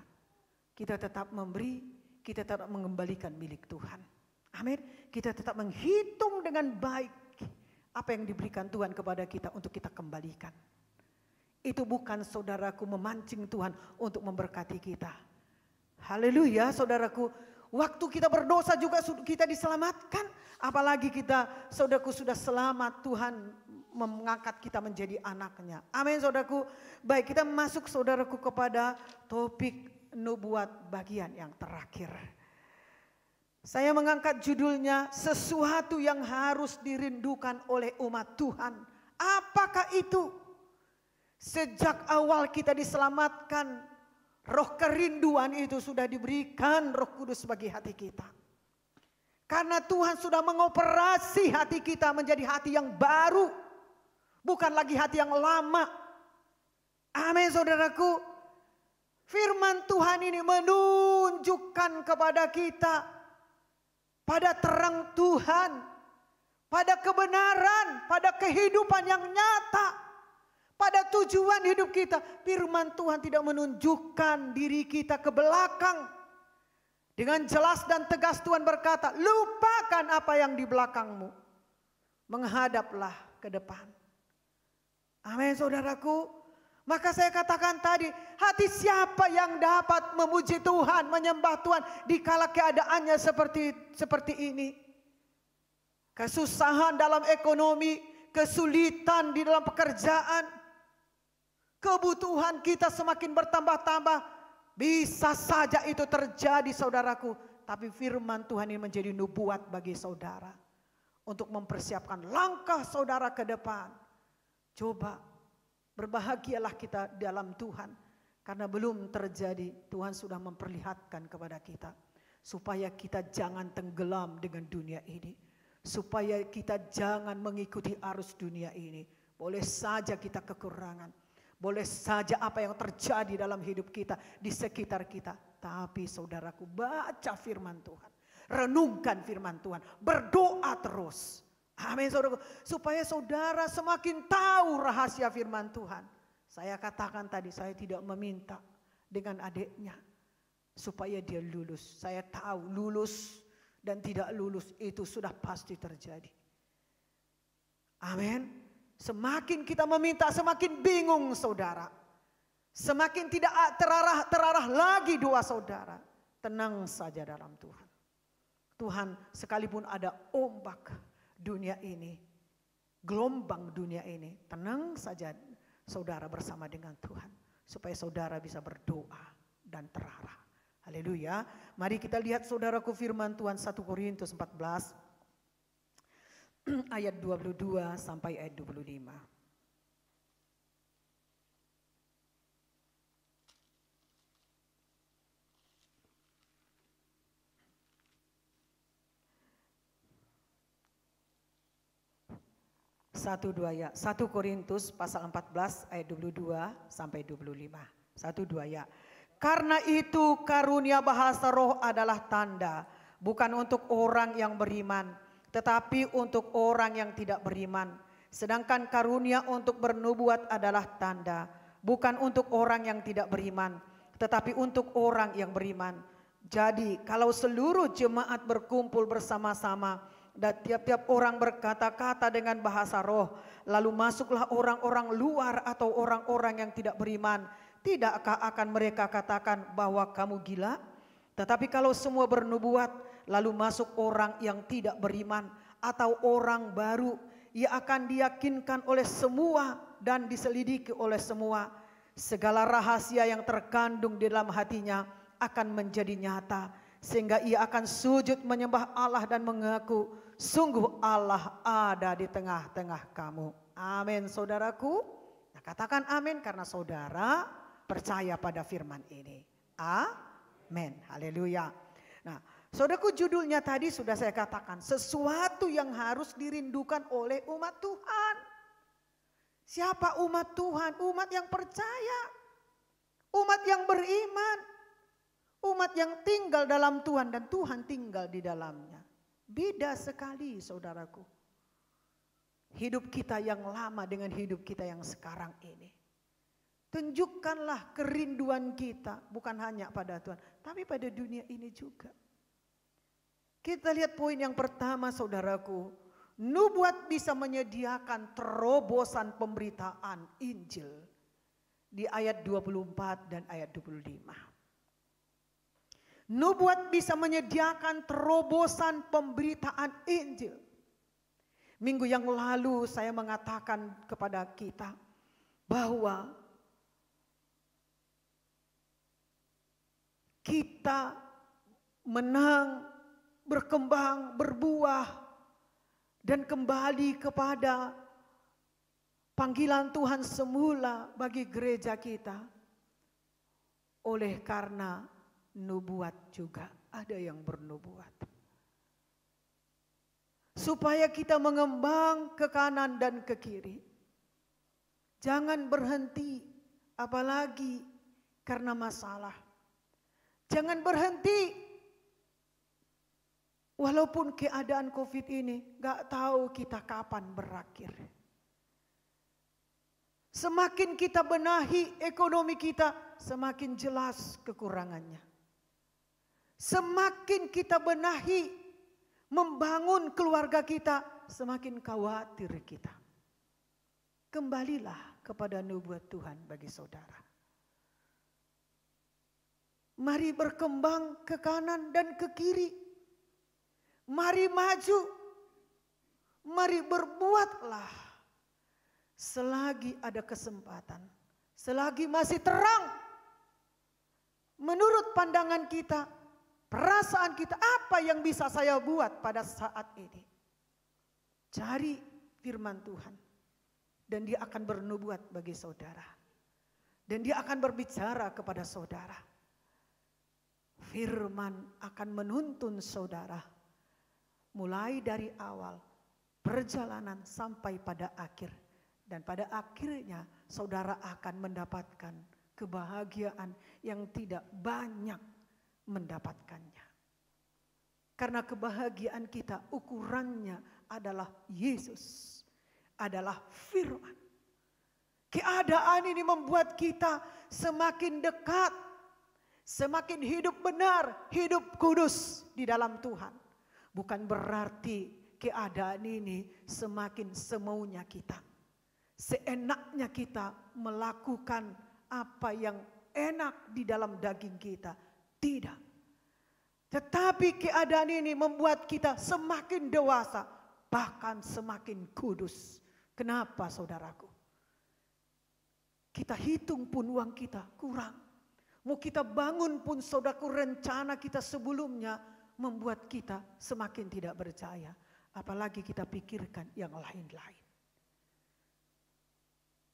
Kita tetap memberi, kita tetap mengembalikan milik Tuhan. Amin. Kita tetap menghitung dengan baik apa yang diberikan Tuhan kepada kita untuk kita kembalikan. Itu bukan saudaraku memancing Tuhan untuk memberkati kita. Haleluya saudaraku. Waktu kita berdosa juga kita diselamatkan. Apalagi kita saudaraku sudah selamat, Tuhan mengangkat kita menjadi anaknya. Amin saudaraku. Baik, kita masuk saudaraku kepada topik nubuat bagian yang terakhir. Saya mengangkat judulnya sesuatu yang harus dirindukan oleh umat Tuhan. Apakah itu? Sejak awal kita diselamatkan, roh kerinduan itu sudah diberikan Roh Kudus bagi hati kita. Karena Tuhan sudah mengoperasi hati kita menjadi hati yang baru. Bukan lagi hati yang lama. Amin saudaraku. Firman Tuhan ini menunjukkan kepada kita pada terang Tuhan, pada kebenaran, pada kehidupan yang nyata, pada tujuan hidup kita. Firman Tuhan tidak menunjukkan diri kita ke belakang. Dengan jelas dan tegas Tuhan berkata, lupakan apa yang di belakangmu, menghadaplah ke depan. Amin saudaraku. Maka saya katakan tadi, hati siapa yang dapat memuji Tuhan, menyembah Tuhan di kala keadaannya seperti ini. Kesusahan dalam ekonomi, kesulitan di dalam pekerjaan, kebutuhan kita semakin bertambah-tambah. Bisa saja itu terjadi saudaraku. Tapi firman Tuhan ini menjadi nubuat bagi saudara. Untuk mempersiapkan langkah saudara ke depan. Coba berbahagialah kita dalam Tuhan. Karena belum terjadi, Tuhan sudah memperlihatkan kepada kita. Supaya kita jangan tenggelam dengan dunia ini. Supaya kita jangan mengikuti arus dunia ini. Boleh saja kita kekurangan. Boleh saja apa yang terjadi dalam hidup kita, di sekitar kita. Tapi saudaraku, baca firman Tuhan. Renungkan firman Tuhan. Berdoa terus. Amin saudaraku. Supaya saudara semakin tahu rahasia firman Tuhan. Saya katakan tadi, saya tidak meminta dengan adiknya. Supaya dia lulus. Saya tahu lulus dan tidak lulus itu sudah pasti terjadi. Amin. Semakin kita meminta, semakin bingung saudara. Semakin tidak terarah lagi doa saudara. Tenang saja dalam Tuhan. Tuhan sekalipun ada ombak dunia ini, gelombang dunia ini, tenang saja saudara bersama dengan Tuhan. Supaya saudara bisa berdoa dan terarah. Haleluya. Mari kita lihat saudaraku firman Tuhan 1 Korintus 14. Ayat 22 sampai ayat 25. Satu dua ya. 1 Korintus pasal 14 ayat 22 sampai 25. 1-2 ya. Karena itu karunia bahasa roh adalah tanda, bukan untuk orang yang beriman, tetapi untuk orang yang tidak beriman. Sedangkan karunia untuk bernubuat adalah tanda, bukan untuk orang yang tidak beriman, tetapi untuk orang yang beriman. Jadi kalau seluruh jemaat berkumpul bersama-sama dan tiap-tiap orang berkata-kata dengan bahasa roh, lalu masuklah orang-orang luar atau orang-orang yang tidak beriman, tidakkah akan mereka katakan bahwa kamu gila? Tetapi kalau semua bernubuat, lalu masuk orang yang tidak beriman atau orang baru, ia akan diyakinkan oleh semua dan diselidiki oleh semua. Segala rahasia yang terkandung di dalam hatinya akan menjadi nyata, sehingga ia akan sujud menyembah Allah dan mengaku, sungguh Allah ada di tengah-tengah kamu. Amin saudaraku. Nah, katakan amin karena saudara percaya pada firman ini. Amin. Haleluya. Nah, saudaraku, judulnya tadi sudah saya katakan, sesuatu yang harus dirindukan oleh umat Tuhan. Siapa umat Tuhan? Umat yang percaya, umat yang beriman, umat yang tinggal dalam Tuhan dan Tuhan tinggal di dalamnya. Beda sekali saudaraku. Hidup kita yang lama dengan hidup kita yang sekarang ini. Tunjukkanlah kerinduan kita bukan hanya pada Tuhan, tapi pada dunia ini juga. Kita lihat poin yang pertama saudaraku. Nubuat bisa menyediakan terobosan pemberitaan Injil. Di ayat 24 dan ayat 25. Nubuat bisa menyediakan terobosan pemberitaan Injil. Minggu yang lalu saya mengatakan kepada kita bahwa kita menang, berkembang, berbuah, dan kembali kepada panggilan Tuhan semula bagi gereja kita. Oleh karena nubuat juga ada yang bernubuat. Supaya kita mengembang ke kanan dan ke kiri. Jangan berhenti apalagi karena masalah. Jangan berhenti walaupun keadaan COVID ini gak tahu kita kapan berakhir. Semakin kita benahi ekonomi kita, semakin jelas kekurangannya. Semakin kita benahi membangun keluarga kita, semakin khawatir kita. Kembalilah kepada nubuat Tuhan bagi saudara. Mari berkembang ke kanan dan ke kiri. Mari maju. Mari berbuatlah. Selagi ada kesempatan. Selagi masih terang. Menurut pandangan kita, perasaan kita, apa yang bisa saya buat pada saat ini? Cari firman Tuhan. Dan dia akan bernubuat bagi saudara. Dan dia akan berbicara kepada saudara. Firman akan menuntun saudara. Mulai dari awal perjalanan sampai pada akhir. Dan pada akhirnya saudara akan mendapatkan kebahagiaan yang tidak banyak mendapatkannya. Karena kebahagiaan kita ukurannya adalah Yesus, adalah firman. Keadaan ini membuat kita semakin dekat, semakin hidup benar, hidup kudus di dalam Tuhan. Bukan berarti keadaan ini semakin semaunya kita. Seenaknya kita melakukan apa yang enak di dalam daging kita. Tidak. Tetapi keadaan ini membuat kita semakin dewasa, bahkan semakin kudus. Kenapa saudaraku? Kita hitung pun uang kita kurang. Mau kita bangun pun saudaraku rencana kita sebelumnya membuat kita semakin tidak percaya. Apalagi kita pikirkan yang lain-lain.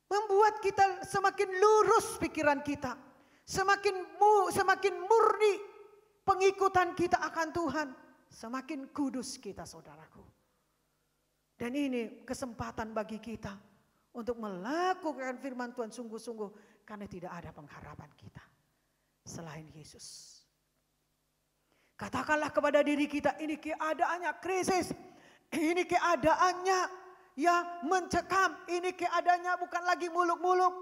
Membuat kita semakin lurus pikiran kita. Semakin murni pengikutan kita akan Tuhan. Semakin kudus kita saudaraku. Dan ini kesempatan bagi kita untuk melakukan firman Tuhan sungguh-sungguh. Karena tidak ada pengharapan kita selain Yesus. Katakanlah kepada diri kita, ini keadaannya krisis. Ini keadaannya ya mencekam, ini keadaannya bukan lagi muluk-muluk.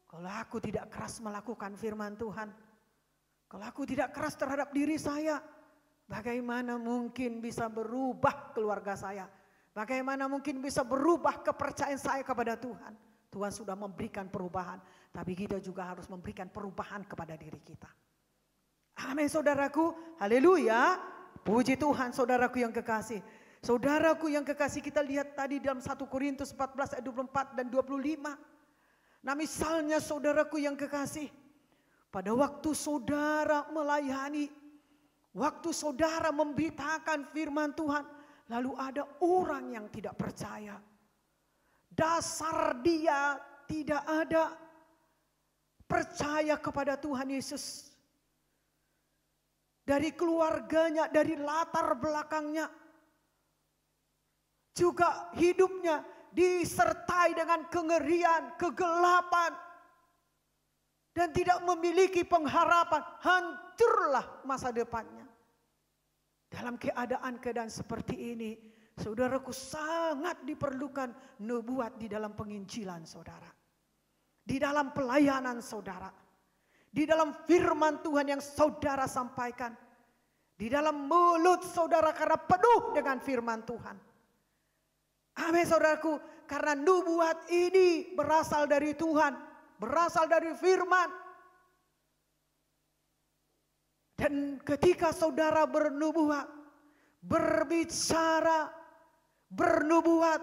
Kalau aku tidak keras melakukan firman Tuhan, kalau aku tidak keras terhadap diri saya, bagaimana mungkin bisa berubah keluarga saya? Bagaimana mungkin bisa berubah kepercayaan saya kepada Tuhan? Tuhan sudah memberikan perubahan, tapi kita juga harus memberikan perubahan kepada diri kita. Amin saudaraku, haleluya. Puji Tuhan saudaraku yang kekasih. Saudaraku yang kekasih, kita lihat tadi dalam 1 Korintus 14 ayat 24 dan 25. Nah misalnya saudaraku yang kekasih, pada waktu saudara melayani, waktu saudara memberitakan firman Tuhan, lalu ada orang yang tidak percaya. Dasar dia tidak ada percaya kepada Tuhan Yesus. Dari keluarganya, dari latar belakangnya, juga hidupnya disertai dengan kengerian, kegelapan. dan tidak memiliki pengharapan, hancurlah masa depannya. Dalam keadaan-keadaan seperti ini, saudaraku, sangat diperlukan nubuat di dalam penginjilan saudara. Di dalam pelayanan saudara. Di dalam firman Tuhan yang saudara sampaikan. Di dalam mulut saudara karena penuh dengan firman Tuhan. Amin saudaraku, karena nubuat ini berasal dari Tuhan. Berasal dari firman. Dan ketika saudara bernubuat, berbicara, bernubuat,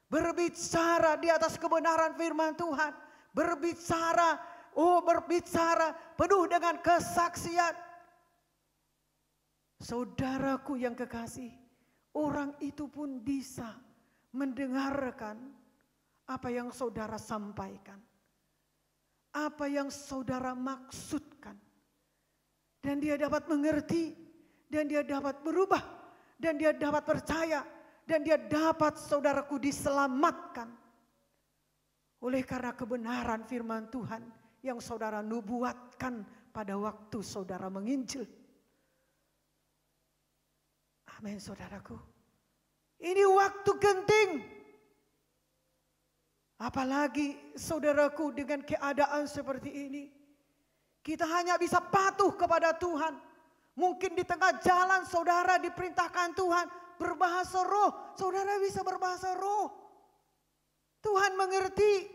berbicara di atas kebenaran firman Tuhan, berbicara, berbicara penuh dengan kesaksian. Saudaraku yang kekasih, orang itu pun bisa mendengarkan apa yang saudara sampaikan, apa yang saudara maksudkan. Dan dia dapat mengerti, dan dia dapat berubah, dan dia dapat percaya, dan dia dapat saudaraku diselamatkan. Oleh karena kebenaran firman Tuhan yang saudara nubuatkan pada waktu saudara menginjil. Amin saudaraku. Ini waktu genting. Apalagi saudaraku dengan keadaan seperti ini. Kita hanya bisa patuh kepada Tuhan. Mungkin di tengah jalan saudara diperintahkan Tuhan berbahasa roh. Saudara bisa berbahasa roh. Tuhan mengerti.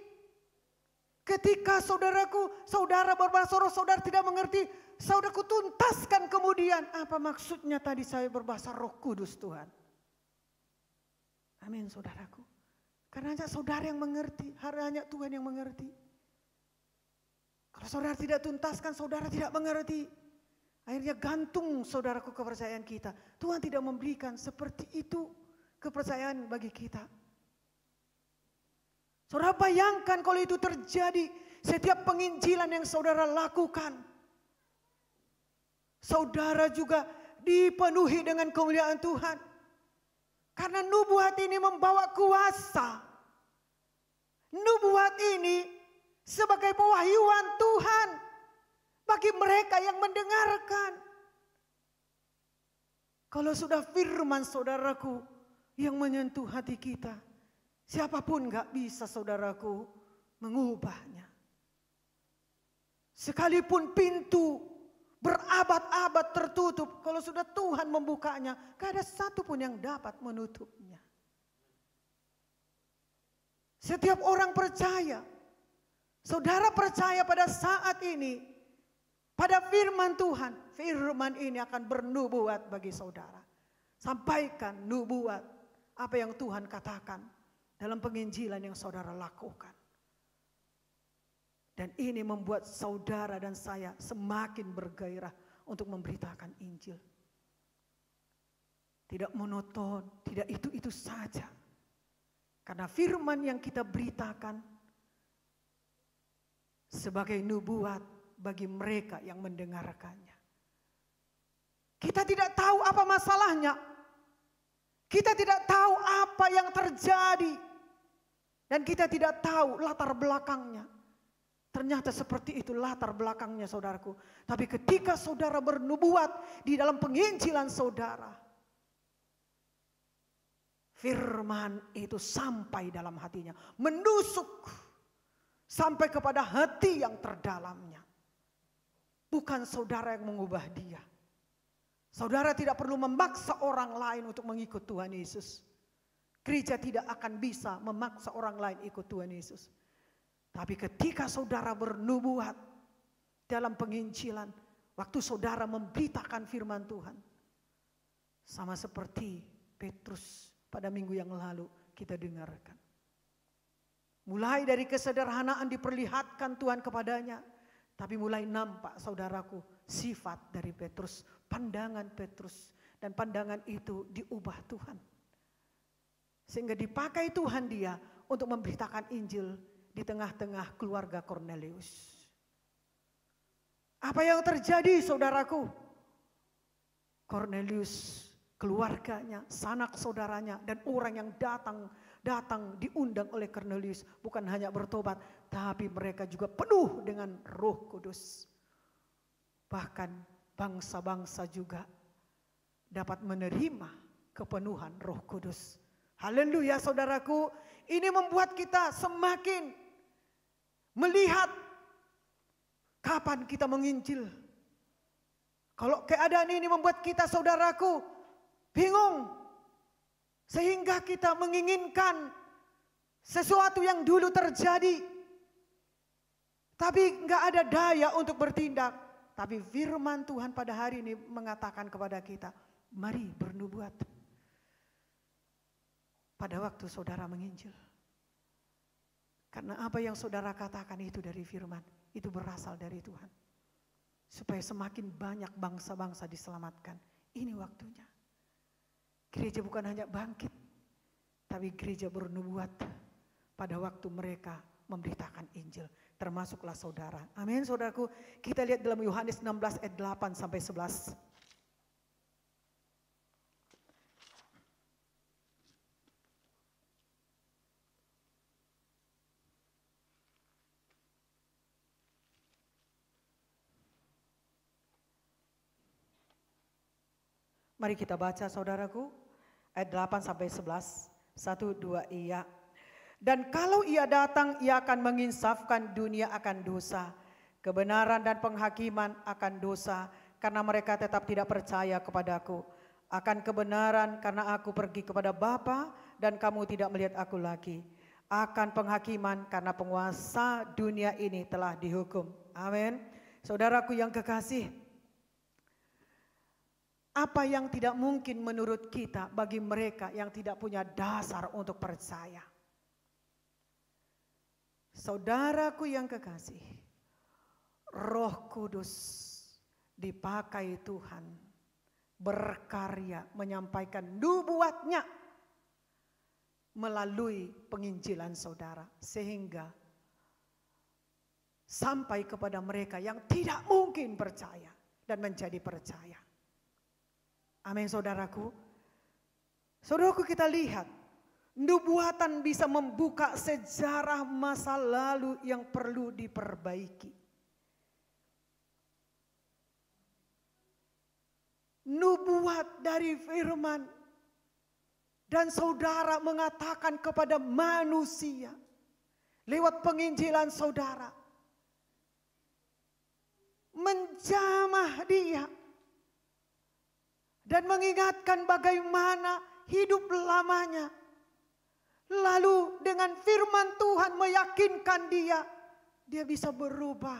Ketika saudara berbahasa roh, saudara tidak mengerti. Saudaraku tuntaskan kemudian. Apa maksudnya tadi saya berbahasa roh kudus Tuhan. Amin saudaraku. Karena hanya saudara yang mengerti. Hanya Tuhan yang mengerti. Kalau saudara tidak tuntaskan, saudara tidak mengerti. Akhirnya gantung saudaraku kepercayaan kita. Tuhan tidak memberikan seperti itu kepercayaan bagi kita. Saudara bayangkan kalau itu terjadi setiap penginjilan yang saudara lakukan. Saudara juga dipenuhi dengan kemuliaan Tuhan. Karena nubuat ini membawa kuasa. Nubuat ini sebagai pewahyuan Tuhan bagi mereka yang mendengarkan. Kalau sudah firman saudaraku yang menyentuh hati kita, siapapun gak bisa saudaraku mengubahnya. Sekalipun pintu berabad-abad tertutup, kalau sudah Tuhan membukanya, gak ada satupun yang dapat menutupnya. Setiap orang percaya. Saudara percaya pada saat ini, pada firman Tuhan, firman ini akan bernubuat bagi saudara. Sampaikan nubuat apa yang Tuhan katakan dalam penginjilan yang saudara lakukan. Dan ini membuat saudara dan saya semakin bergairah untuk memberitakan Injil. Tidak monoton, tidak itu-itu saja. Karena firman yang kita beritakan sebagai nubuat bagi mereka yang mendengarkannya. Kita tidak tahu apa masalahnya. Kita tidak tahu apa yang terjadi. Dan kita tidak tahu latar belakangnya. Ternyata seperti itu latar belakangnya saudaraku. Tapi ketika saudara bernubuat di dalam penginjilan saudara, firman itu sampai dalam hatinya. Menusuk sampai kepada hati yang terdalamnya. Bukan saudara yang mengubah dia. Saudara tidak perlu memaksa orang lain untuk mengikut Tuhan Yesus. Gereja tidak akan bisa memaksa orang lain ikut Tuhan Yesus. Tapi ketika saudara bernubuat dalam penginjilan, waktu saudara memberitakan firman Tuhan, sama seperti Petrus pada minggu yang lalu kita dengarkan. Mulai dari kesederhanaan diperlihatkan Tuhan kepadanya, tapi mulai nampak saudaraku sifat dari Petrus, pandangan Petrus, dan pandangan itu diubah Tuhan. Sehingga dipakai Tuhan dia untuk memberitakan Injil di tengah-tengah keluarga Kornelius. Apa yang terjadi saudaraku? Kornelius, keluarganya, sanak saudaranya, dan orang yang datang datang diundang oleh Kornelius bukan hanya bertobat, tapi mereka juga penuh dengan Roh Kudus. Bahkan bangsa-bangsa juga dapat menerima kepenuhan Roh Kudus. Haleluya saudaraku, ini membuat kita semakin melihat kapan kita menginjil. Kalau keadaan ini membuat kita saudaraku bingung, sehingga kita menginginkan sesuatu yang dulu terjadi, tapi nggak ada daya untuk bertindak. Tapi firman Tuhan pada hari ini mengatakan kepada kita, mari bernubuat pada waktu saudara menginjil. Karena apa yang saudara katakan itu dari firman, itu berasal dari Tuhan. Supaya semakin banyak bangsa-bangsa diselamatkan. Ini waktunya. Gereja bukan hanya bangkit, tapi gereja bernubuat pada waktu mereka memberitakan Injil. Termasuklah saudara. Amin saudaraku. Kita lihat dalam Yohanes 16 ayat 8 sampai 11. Mari kita baca saudaraku, ayat 8 sampai 11. 1, 2, iya. Dan kalau ia datang, ia akan menginsafkan dunia akan dosa, kebenaran dan penghakiman akan dosa, karena mereka tetap tidak percaya kepadaku. Akan kebenaran karena aku pergi kepada Bapa dan kamu tidak melihat aku lagi. Akan penghakiman karena penguasa dunia ini telah dihukum. Amin. Saudaraku yang kekasih, apa yang tidak mungkin menurut kita bagi mereka yang tidak punya dasar untuk percaya? Saudaraku yang kekasih, Roh Kudus dipakai Tuhan berkarya menyampaikan nubuatnya melalui penginjilan saudara, sehingga sampai kepada mereka yang tidak mungkin percaya dan menjadi percaya. Amin saudaraku. Saudaraku, kita lihat nubuatan bisa membuka sejarah masa lalu yang perlu diperbaiki. Nubuat dari firman dan saudara mengatakan kepada manusia lewat penginjilan saudara, menjamah dia dan mengingatkan bagaimana hidup lamanya. Lalu dengan firman Tuhan meyakinkan dia bisa berubah.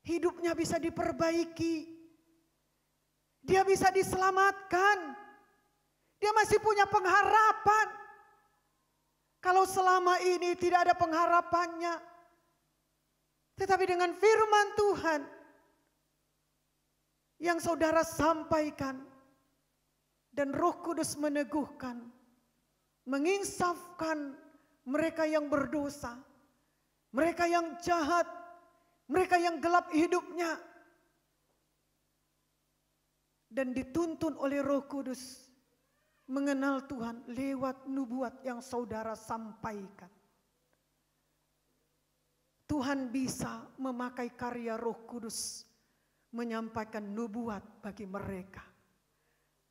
Hidupnya bisa diperbaiki. Dia bisa diselamatkan. Dia masih punya pengharapan. Kalau selama ini tidak ada pengharapannya. Tetapi dengan firman Tuhan yang saudara sampaikan dan Roh Kudus meneguhkan, menginsafkan mereka yang berdosa, mereka yang jahat, mereka yang gelap hidupnya, dan dituntun oleh Roh Kudus mengenal Tuhan lewat nubuat yang saudara sampaikan. Tuhan bisa memakai karya Roh Kudus menyampaikan nubuat bagi mereka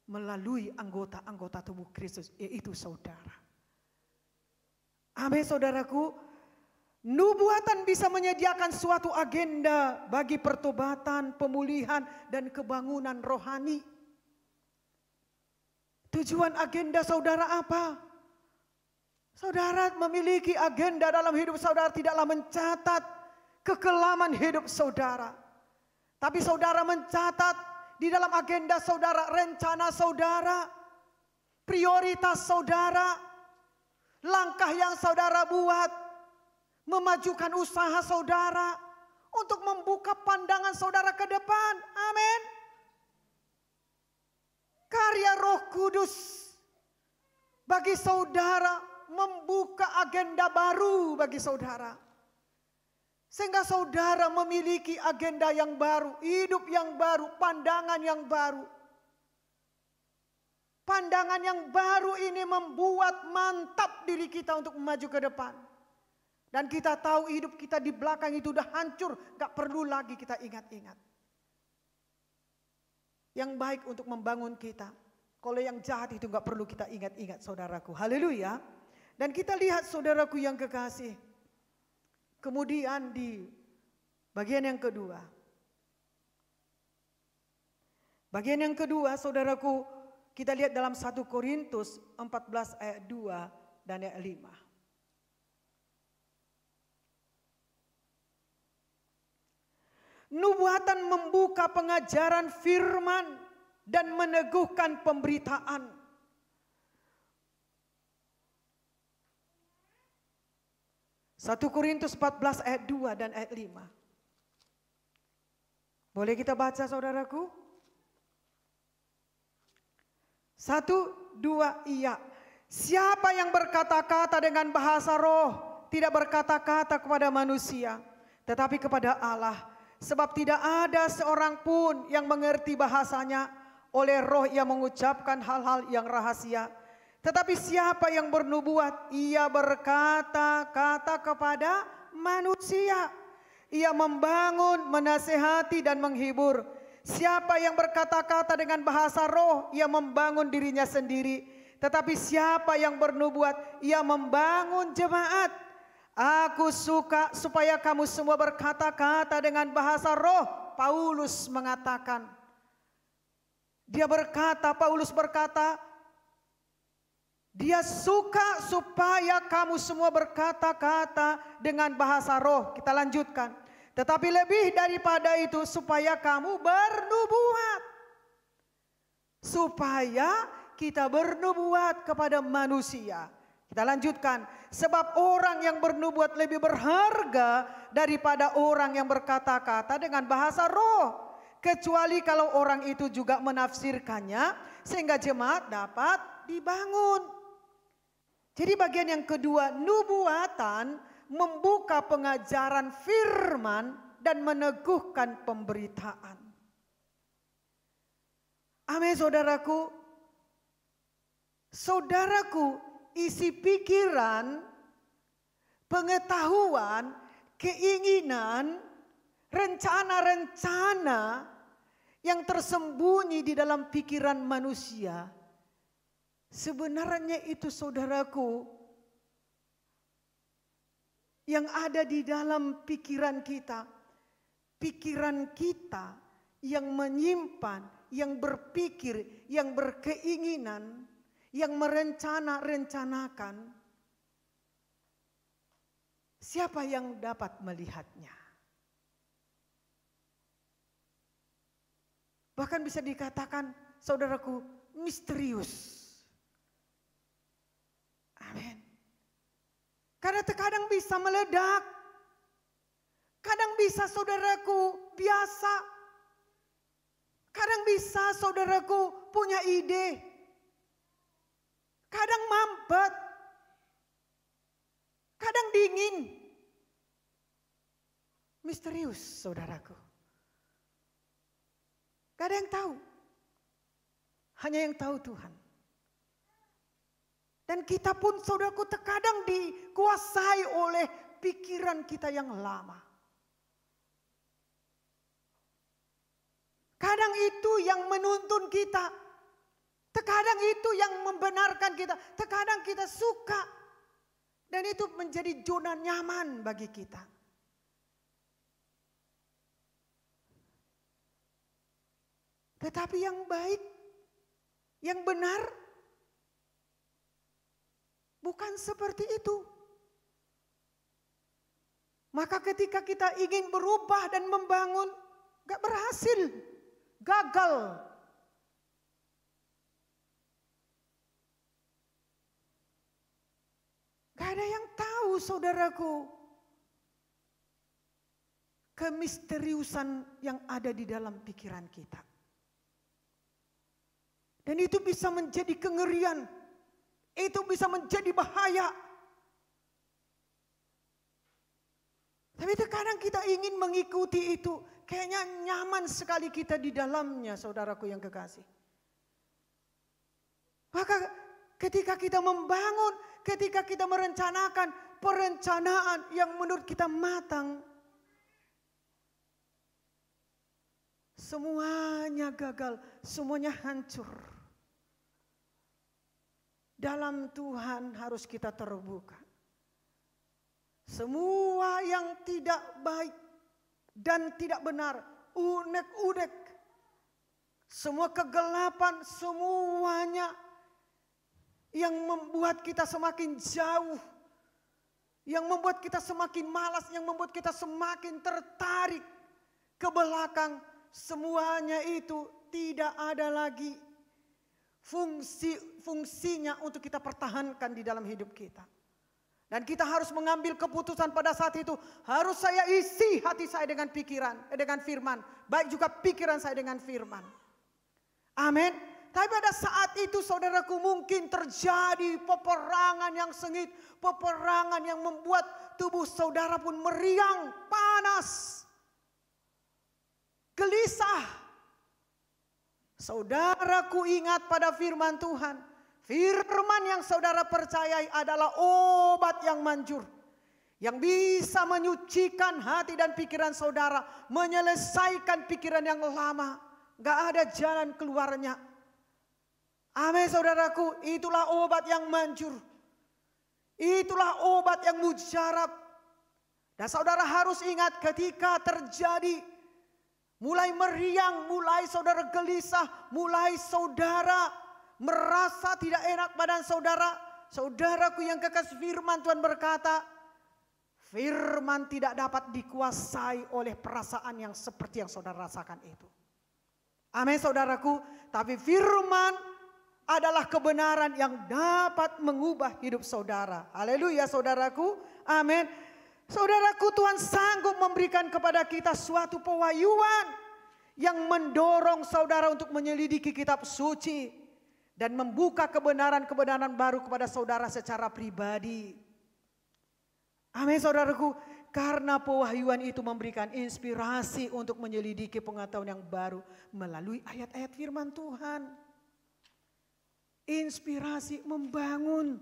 melalui anggota-anggota tubuh Kristus, yaitu saudara. Amin saudaraku. Nubuatan bisa menyediakan suatu agenda bagi pertobatan, pemulihan, dan kebangunan rohani. Tujuan agenda saudara apa? Saudara memiliki agenda dalam hidup saudara, tidaklah mencatat kekelaman hidup saudara. Tapi saudara mencatat di dalam agenda saudara, rencana saudara, prioritas saudara, langkah yang saudara buat, memajukan usaha saudara untuk membuka pandangan saudara ke depan. Amin. Karya Roh Kudus bagi saudara membuka agenda baru bagi saudara. Sehingga saudara memiliki agenda yang baru, hidup yang baru, pandangan yang baru. Pandangan yang baru ini membuat mantap diri kita untuk maju ke depan. Dan kita tahu hidup kita di belakang itu udah hancur, gak perlu lagi kita ingat-ingat. Yang baik untuk membangun kita. Kalau yang jahat itu gak perlu kita ingat-ingat, saudaraku. Haleluya. Dan kita lihat, saudaraku yang kekasih. Kemudian di bagian yang kedua. Bagian yang kedua, saudaraku, kita lihat dalam 1 Korintus 14 ayat 2 dan ayat 5. Nubuatan membuka pengajaran firman dan meneguhkan pemberitaan. Satu Korintus 14 ayat 2 dan ayat 5. Boleh kita baca, saudaraku? 1, 2, iya. Siapa yang berkata-kata dengan bahasa roh tidak berkata-kata kepada manusia, tetapi kepada Allah. Sebab tidak ada seorang pun yang mengerti bahasanya, oleh roh ia mengucapkan hal-hal yang rahasia. Tetapi siapa yang bernubuat, ia berkata-kata kepada manusia. Ia membangun, menasehati dan menghibur. Siapa yang berkata-kata dengan bahasa roh, ia membangun dirinya sendiri. Tetapi siapa yang bernubuat, ia membangun jemaat. Aku suka supaya kamu semua berkata-kata dengan bahasa roh. Paulus mengatakan. Paulus berkata, dia suka supaya kamu semua berkata-kata dengan bahasa roh. Kita lanjutkan. Tetapi lebih daripada itu supaya kamu bernubuat. Supaya kita bernubuat kepada manusia. Kita lanjutkan. Sebab orang yang bernubuat lebih berharga daripada orang yang berkata-kata dengan bahasa roh. Kecuali kalau orang itu juga menafsirkannya sehingga jemaat dapat dibangun. Jadi bagian yang kedua, nubuatan membuka pengajaran firman dan meneguhkan pemberitaan. Amin, saudaraku. Saudaraku, isi pikiran, pengetahuan, keinginan, rencana-rencana yang tersembunyi di dalam pikiran manusia, sebenarnya itu, saudaraku, yang ada di dalam pikiran kita yang menyimpan, yang berpikir, yang berkeinginan, yang merencanakan. Siapa yang dapat melihatnya? Bahkan bisa dikatakan, saudaraku, misterius. Amin. Karena terkadang bisa meledak. Kadang bisa, saudaraku, biasa. Kadang bisa, saudaraku, punya ide. Kadang mampet. Kadang dingin. Misterius, saudaraku. Gak ada yang tahu. Hanya yang tahu Tuhan. Dan kita pun, saudaraku, terkadang dikuasai oleh pikiran kita yang lama. Kadang itu yang menuntun kita. Terkadang itu yang membenarkan kita. Terkadang kita suka. Dan itu menjadi zona nyaman bagi kita. Tetapi yang baik, yang benar, bukan seperti itu. Maka ketika kita ingin berubah dan membangun, gak berhasil, gagal. Gak ada yang tahu, saudaraku, kemisteriusan yang ada di dalam pikiran kita. Dan itu bisa menjadi kengerian. Itu bisa menjadi bahaya. Tapi terkadang kita ingin mengikuti itu. Kayaknya nyaman sekali kita di dalamnya, saudaraku yang kekasih. Maka ketika kita membangun, ketika kita merencanakan perencanaan yang menurut kita matang, semuanya gagal, semuanya hancur. Dalam Tuhan harus kita terbuka. Semua yang tidak baik dan tidak benar, unek-unek, semua kegelapan, semuanya yang membuat kita semakin jauh, yang membuat kita semakin malas, yang membuat kita semakin tertarik ke belakang, semuanya itu tidak ada lagi fungsinya untuk kita pertahankan di dalam hidup kita. Dan kita harus mengambil keputusan pada saat itu. Harus saya isi hati saya dengan pikiran, dengan firman. Baik juga pikiran saya dengan firman. Amin. Tapi pada saat itu saudaraku mungkin terjadi peperangan yang sengit. Peperangan yang membuat tubuh saudara pun meriang, panas, gelisah. Saudaraku ingat pada firman Tuhan. Firman yang saudara percayai adalah obat yang manjur. Yang bisa menyucikan hati dan pikiran saudara. Menyelesaikan pikiran yang lama. Gak ada jalan keluarnya. Amin saudaraku, itulah obat yang manjur. Itulah obat yang mujarab. Dan saudara harus ingat ketika terjadi mulai meriang, mulai saudara gelisah, mulai saudara merasa tidak enak badan saudara. Saudaraku yang kekasih, firman Tuhan berkata, firman tidak dapat dikuasai oleh perasaan yang seperti yang saudara rasakan itu. Amin saudaraku, tapi firman adalah kebenaran yang dapat mengubah hidup saudara. Haleluya saudaraku, amin. Saudaraku, Tuhan sanggup memberikan kepada kita suatu pewahyuan yang mendorong saudara untuk menyelidiki kitab suci dan membuka kebenaran-kebenaran baru kepada saudara secara pribadi. Amin saudaraku, karena pewahyuan itu memberikan inspirasi untuk menyelidiki pengetahuan yang baru melalui ayat-ayat firman Tuhan. Inspirasi membangun,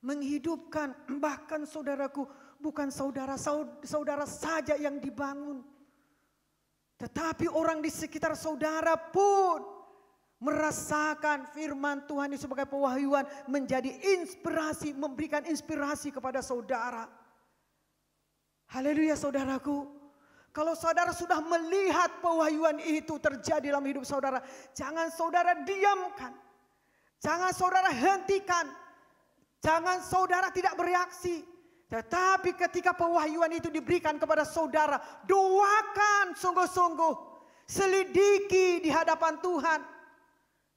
menghidupkan, bahkan saudaraku, bukan saudara saja yang dibangun, tetapi orang di sekitar saudara pun merasakan firman Tuhan ini sebagai pewahyuan, menjadi inspirasi, memberikan inspirasi kepada saudara. Haleluya saudaraku. Kalau saudara sudah melihat pewahyuan itu terjadi dalam hidup saudara, jangan saudara diamkan. Jangan saudara hentikan. Jangan saudara tidak bereaksi. Tetapi ketika pewahyuan itu diberikan kepada saudara, doakan sungguh-sungguh. Selidiki di hadapan Tuhan.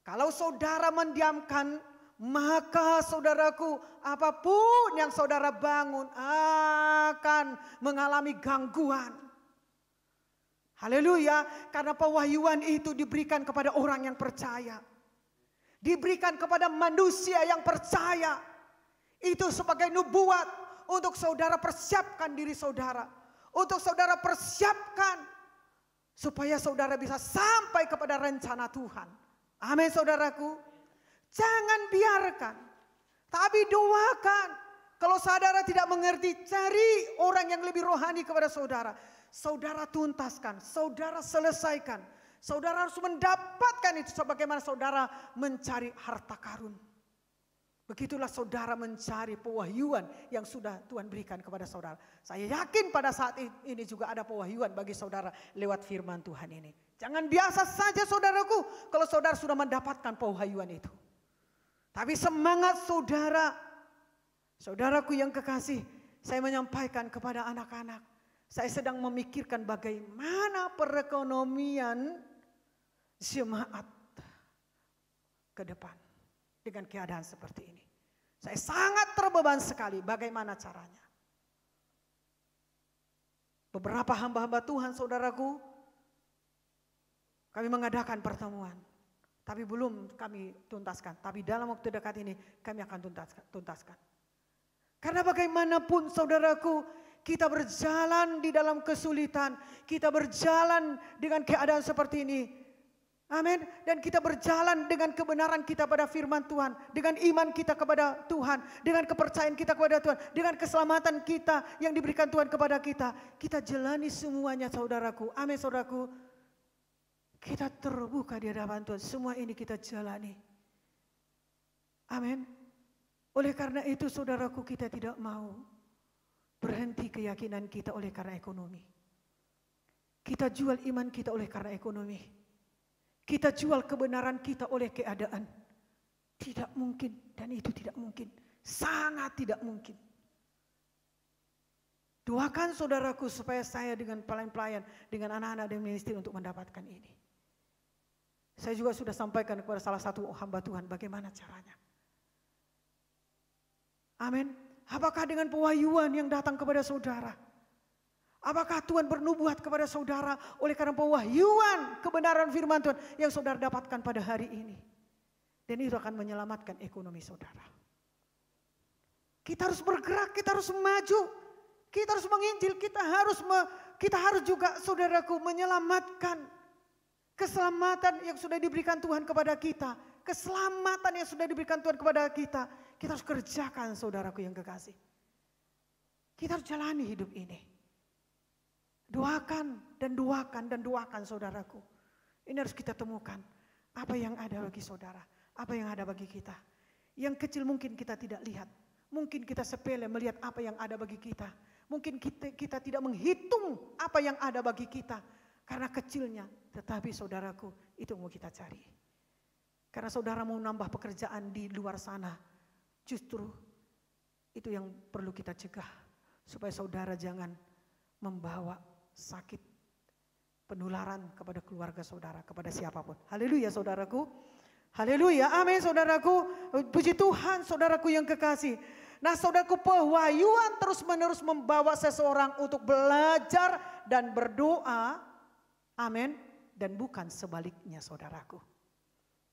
Kalau saudara mendiamkan, maka saudaraku, apapun yang saudara bangun akan mengalami gangguan. Haleluya, karena pewahyuan itu diberikan kepada orang yang percaya. Diberikan kepada manusia yang percaya. Itu sebagai nubuat untuk saudara persiapkan diri saudara. Untuk saudara persiapkan supaya saudara bisa sampai kepada rencana Tuhan. Amin saudaraku. Jangan biarkan, tapi doakan. Kalau saudara tidak mengerti, cari orang yang lebih rohani kepada saudara. Saudara tuntaskan, saudara selesaikan. Saudara harus mendapatkan itu sebagaimana saudara mencari harta karun. Begitulah saudara mencari pewahyuan yang sudah Tuhan berikan kepada saudara. Saya yakin pada saat ini juga ada pewahyuan bagi saudara lewat firman Tuhan ini. Jangan biasa saja saudaraku kalau saudara sudah mendapatkan pewahyuan itu. Tapi semangat saudara, saudaraku yang kekasih, saya menyampaikan kepada anak-anak. Saya sedang memikirkan bagaimana perekonomian jemaat ke depan dengan keadaan seperti ini. Saya sangat terbeban sekali bagaimana caranya. Beberapa hamba-hamba Tuhan saudaraku, kami mengadakan pertemuan. Tapi belum kami tuntaskan. Tapi dalam waktu dekat ini kami akan tuntaskan. Karena bagaimanapun saudaraku, kita berjalan di dalam kesulitan. Kita berjalan dengan keadaan seperti ini. Amin. Dan kita berjalan dengan kebenaran kita pada firman Tuhan. Dengan iman kita kepada Tuhan. Dengan kepercayaan kita kepada Tuhan. Dengan keselamatan kita yang diberikan Tuhan kepada kita. Kita jalani semuanya saudaraku. Amin saudaraku. Kita terbuka di hadapan Tuhan. Semua ini kita jalani. Amin. Oleh karena itu saudaraku, kita tidak mau berhenti keyakinan kita oleh karena ekonomi. Kita jual iman kita oleh karena ekonomi. Kita jual kebenaran kita oleh keadaan. Tidak mungkin, dan itu tidak mungkin. Sangat tidak mungkin. Doakan saudaraku supaya saya dengan pelayan-pelayan, dengan anak-anak dan ministry untuk mendapatkan ini. Saya juga sudah sampaikan kepada salah satu hamba Tuhan bagaimana caranya. Amin. Apakah dengan pewahyuan yang datang kepada saudara? Apakah Tuhan bernubuat kepada saudara oleh karena pewahyuan kebenaran firman Tuhan yang saudara dapatkan pada hari ini? Dan itu akan menyelamatkan ekonomi saudara. Kita harus bergerak, kita harus maju, kita harus menginjil, kita harus juga saudaraku menyelamatkan keselamatan yang sudah diberikan Tuhan kepada kita. Keselamatan yang sudah diberikan Tuhan kepada kita. Kita harus kerjakan saudaraku yang kekasih. Kita harus jalani hidup ini. Doakan dan doakan dan doakan saudaraku. Ini harus kita temukan. Apa yang ada bagi saudara. Apa yang ada bagi kita. Yang kecil mungkin kita tidak lihat. Mungkin kita sepele melihat apa yang ada bagi kita. Mungkin kita tidak menghitung apa yang ada bagi kita. Karena kecilnya. Tetapi saudaraku, itu mau kita cari. Karena saudara mau nambah pekerjaan di luar sana. Justru itu yang perlu kita cegah. Supaya saudara jangan membawa sakit penularan kepada keluarga saudara, kepada siapapun. Haleluya saudaraku. Haleluya. Amin saudaraku. Puji Tuhan saudaraku yang kekasih. Nah saudaraku, pewahyuan terus menerus membawa seseorang untuk belajar dan berdoa. Amin. Dan bukan sebaliknya saudaraku.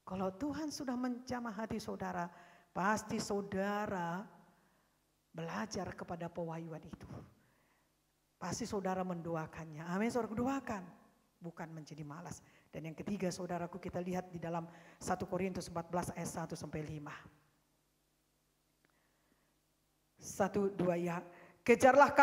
Kalau Tuhan sudah menjamah hati saudara, pasti saudara belajar kepada pewahyuan itu. Pasti saudara mendoakannya. Amin, saudara doakan. Bukan menjadi malas. Dan yang ketiga saudaraku, kita lihat di dalam 1 Korintus 14 ayat 1 sampai 5. 1, 2 ya. Kejarlah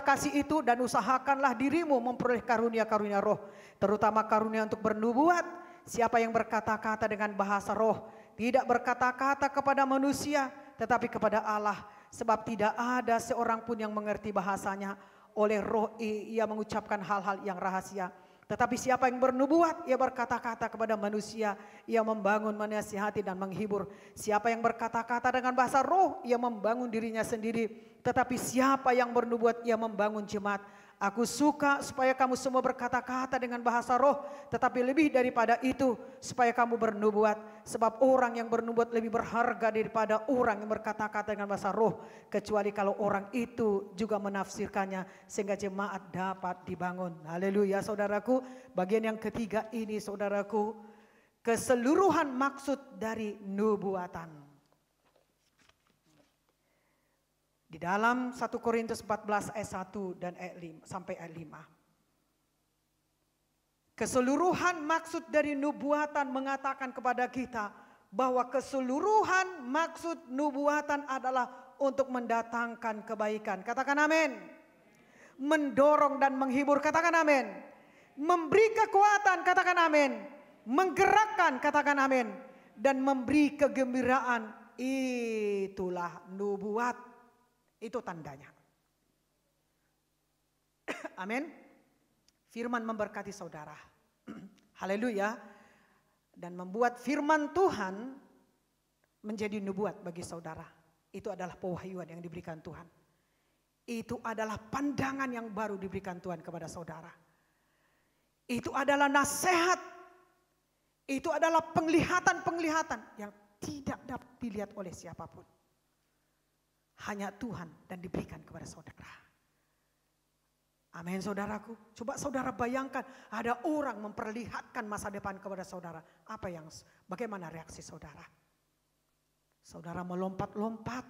kasih itu dan usahakanlah dirimu memperoleh karunia-karunia roh. Terutama karunia untuk bernubuat. Siapa yang berkata-kata dengan bahasa roh. Tidak berkata-kata kepada manusia tetapi kepada Allah. Sebab tidak ada seorang pun yang mengerti bahasanya. Oleh roh ia mengucapkan hal-hal yang rahasia. Tetapi siapa yang bernubuat, ia berkata-kata kepada manusia. Ia membangun, menasihati dan menghibur. Siapa yang berkata-kata dengan bahasa roh, ia membangun dirinya sendiri. Tetapi siapa yang bernubuat, ia membangun jemaat. Aku suka supaya kamu semua berkata-kata dengan bahasa roh. Tetapi lebih daripada itu, supaya kamu bernubuat. Sebab orang yang bernubuat lebih berharga daripada orang yang berkata-kata dengan bahasa roh. Kecuali kalau orang itu juga menafsirkannya, sehingga jemaat dapat dibangun. Haleluya saudaraku. Bagian yang ketiga ini saudaraku, keseluruhan maksud dari nubuatan. Di dalam 1 Korintus 14 ayat 1 dan ayat 5 sampai ayat 5. Keseluruhan maksud dari nubuatan mengatakan kepada kita bahwa keseluruhan maksud nubuatan adalah untuk mendatangkan kebaikan. Katakan amin. Mendorong dan menghibur. Katakan amin. Memberi kekuatan. Katakan amin. Menggerakkan. Katakan amin. Dan memberi kegembiraan. Itulah nubuat. Itu tandanya. Amin. Firman memberkati saudara. Haleluya. Dan membuat firman Tuhan menjadi nubuat bagi saudara. Itu adalah pewahyuan yang diberikan Tuhan. Itu adalah pandangan yang baru diberikan Tuhan kepada saudara. Itu adalah nasihat. Itu adalah penglihatan-penglihatan yang tidak dapat dilihat oleh siapapun. Hanya Tuhan dan diberikan kepada saudara. Amin saudaraku. Coba saudara bayangkan ada orang memperlihatkan masa depan kepada saudara. Bagaimana reaksi saudara? Saudara melompat-lompat.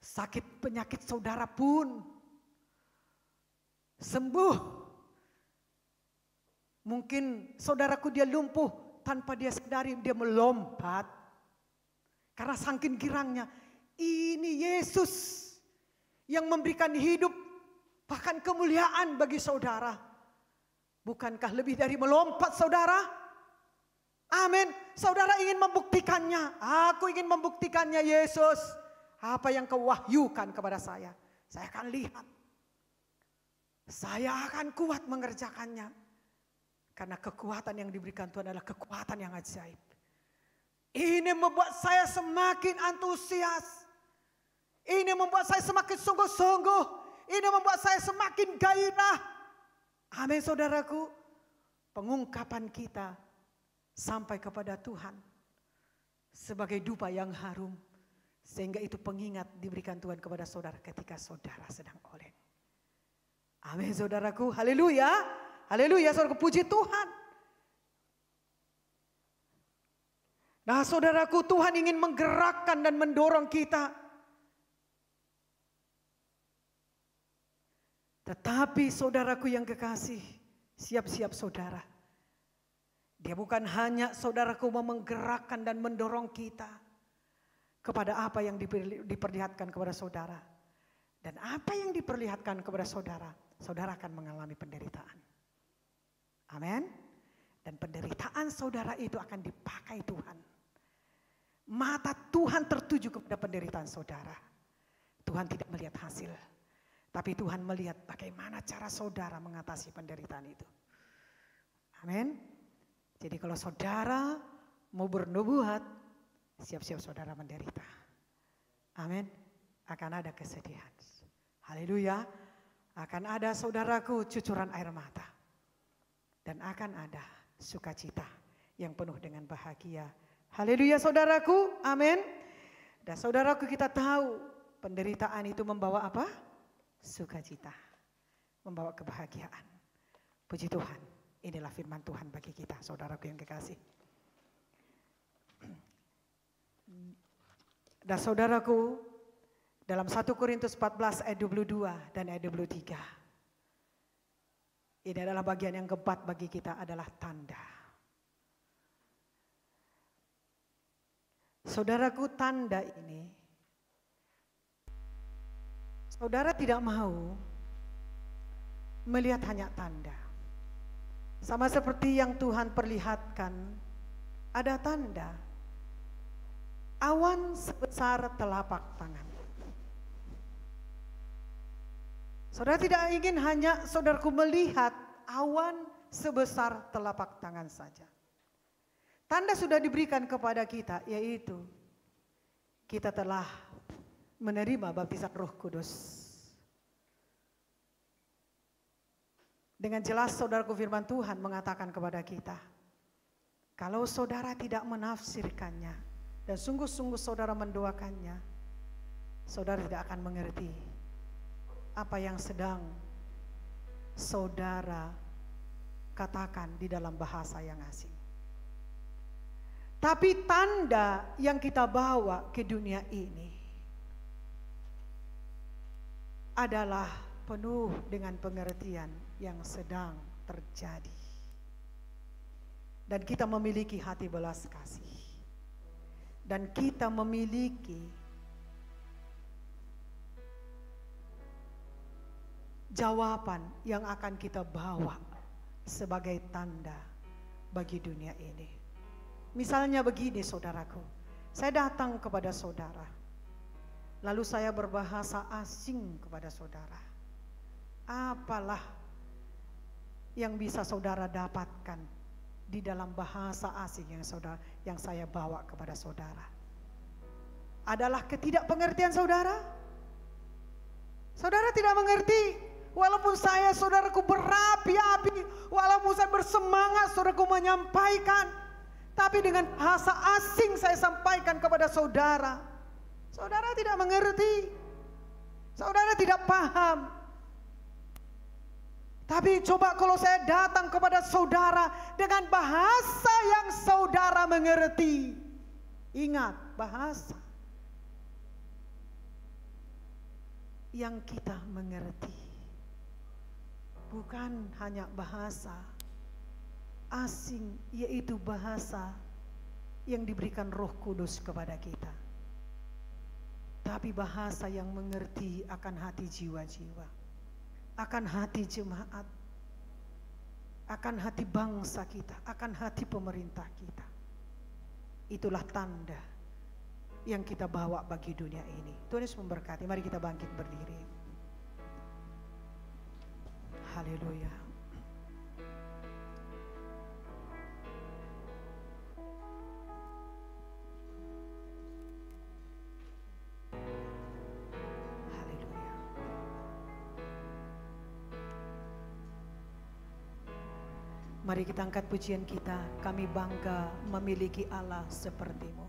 Sakit penyakit saudara pun sembuh. Mungkin saudaraku dia lumpuh tanpa dia sadari, dia melompat. Karena saking girangnya, ini Yesus yang memberikan hidup bahkan kemuliaan bagi saudara. Bukankah lebih dari melompat saudara? Amin. Saudara ingin membuktikannya. Aku ingin membuktikannya Yesus. Apa yang kau wahyukan kepada saya akan lihat. Saya akan kuat mengerjakannya. Karena kekuatan yang diberikan Tuhan adalah kekuatan yang ajaib. Ini membuat saya semakin antusias. Ini membuat saya semakin sungguh-sungguh. Ini membuat saya semakin gairah. Amin saudaraku. Pengungkapan kita sampai kepada Tuhan sebagai dupa yang harum. Sehingga itu pengingat diberikan Tuhan kepada saudara ketika saudara sedang oleng. Amin saudaraku. Haleluya. Haleluya, saudaraku, puji Tuhan. Nah saudaraku, Tuhan ingin menggerakkan dan mendorong kita. Tetapi saudaraku yang kekasih, siap-siap saudara. Dia bukan hanya saudaraku mau menggerakkan dan mendorong kita kepada apa yang diperlihatkan kepada saudara. Dan apa yang diperlihatkan kepada saudara, saudara akan mengalami penderitaan. Amin. Dan penderitaan saudara itu akan dipakai Tuhan. Mata Tuhan tertuju kepada penderitaan saudara. Tuhan tidak melihat hasil. Tapi Tuhan melihat bagaimana cara saudara mengatasi penderitaan itu. Amin. Jadi kalau saudara mau bernubuat, siap-siap saudara menderita. Amin. Akan ada kesedihan. Haleluya. Akan ada saudaraku cucuran air mata. Dan akan ada sukacita yang penuh dengan bahagia. Haleluya saudaraku, amin. Dan saudaraku kita tahu penderitaan itu membawa apa? Sukacita. Membawa kebahagiaan. Puji Tuhan, inilah firman Tuhan bagi kita saudaraku yang kekasih. Dan saudaraku, dalam 1 Korintus 14 ayat 22 dan ayat 23. Ini adalah bagian yang keempat bagi kita adalah tanda. Saudaraku, tanda ini, saudara tidak mau melihat hanya tanda. Sama seperti yang Tuhan perlihatkan, ada tanda. Awan sebesar telapak tangan. Saudara tidak ingin hanya saudaraku melihat awan sebesar telapak tangan saja. Tanda sudah diberikan kepada kita, yaitu kita telah menerima baptisan Roh Kudus. Dengan jelas saudaraku firman Tuhan mengatakan kepada kita, kalau saudara tidak menafsirkannya dan sungguh-sungguh saudara mendoakannya, saudara tidak akan mengerti apa yang sedang saudara katakan di dalam bahasa yang asing. Tapi tanda yang kita bawa ke dunia ini adalah penuh dengan pengertian yang sedang terjadi. Dan kita memiliki hati belas kasih. Dan kita memiliki jawaban yang akan kita bawa sebagai tanda bagi dunia ini. Misalnya begini saudaraku, saya datang kepada saudara, lalu saya berbahasa asing kepada saudara. Apalah yang bisa saudara dapatkan di dalam bahasa asing yang saya bawa kepada saudara? Adalah ketidakpengertian saudara? Saudara tidak mengerti. Walaupun saya saudaraku berapi-api, walaupun saya bersemangat saudaraku menyampaikan, tapi dengan bahasa asing saya sampaikan kepada saudara. Saudara tidak mengerti. Saudara tidak paham. Tapi coba kalau saya datang kepada saudara dengan bahasa yang saudara mengerti. Ingat, bahasa yang kita mengerti. Bukan hanya bahasa asing, yaitu bahasa yang diberikan Roh Kudus kepada kita, tapi bahasa yang mengerti akan hati jiwa-jiwa, akan hati jemaat, akan hati bangsa kita, akan hati pemerintah kita. Itulah tanda yang kita bawa bagi dunia ini. Tuhan Yesus memberkati. Mari kita bangkit berdiri. Haleluya. Haleluya. Mari kita angkat pujian kita. Kami bangga memiliki Allah seperti-Mu.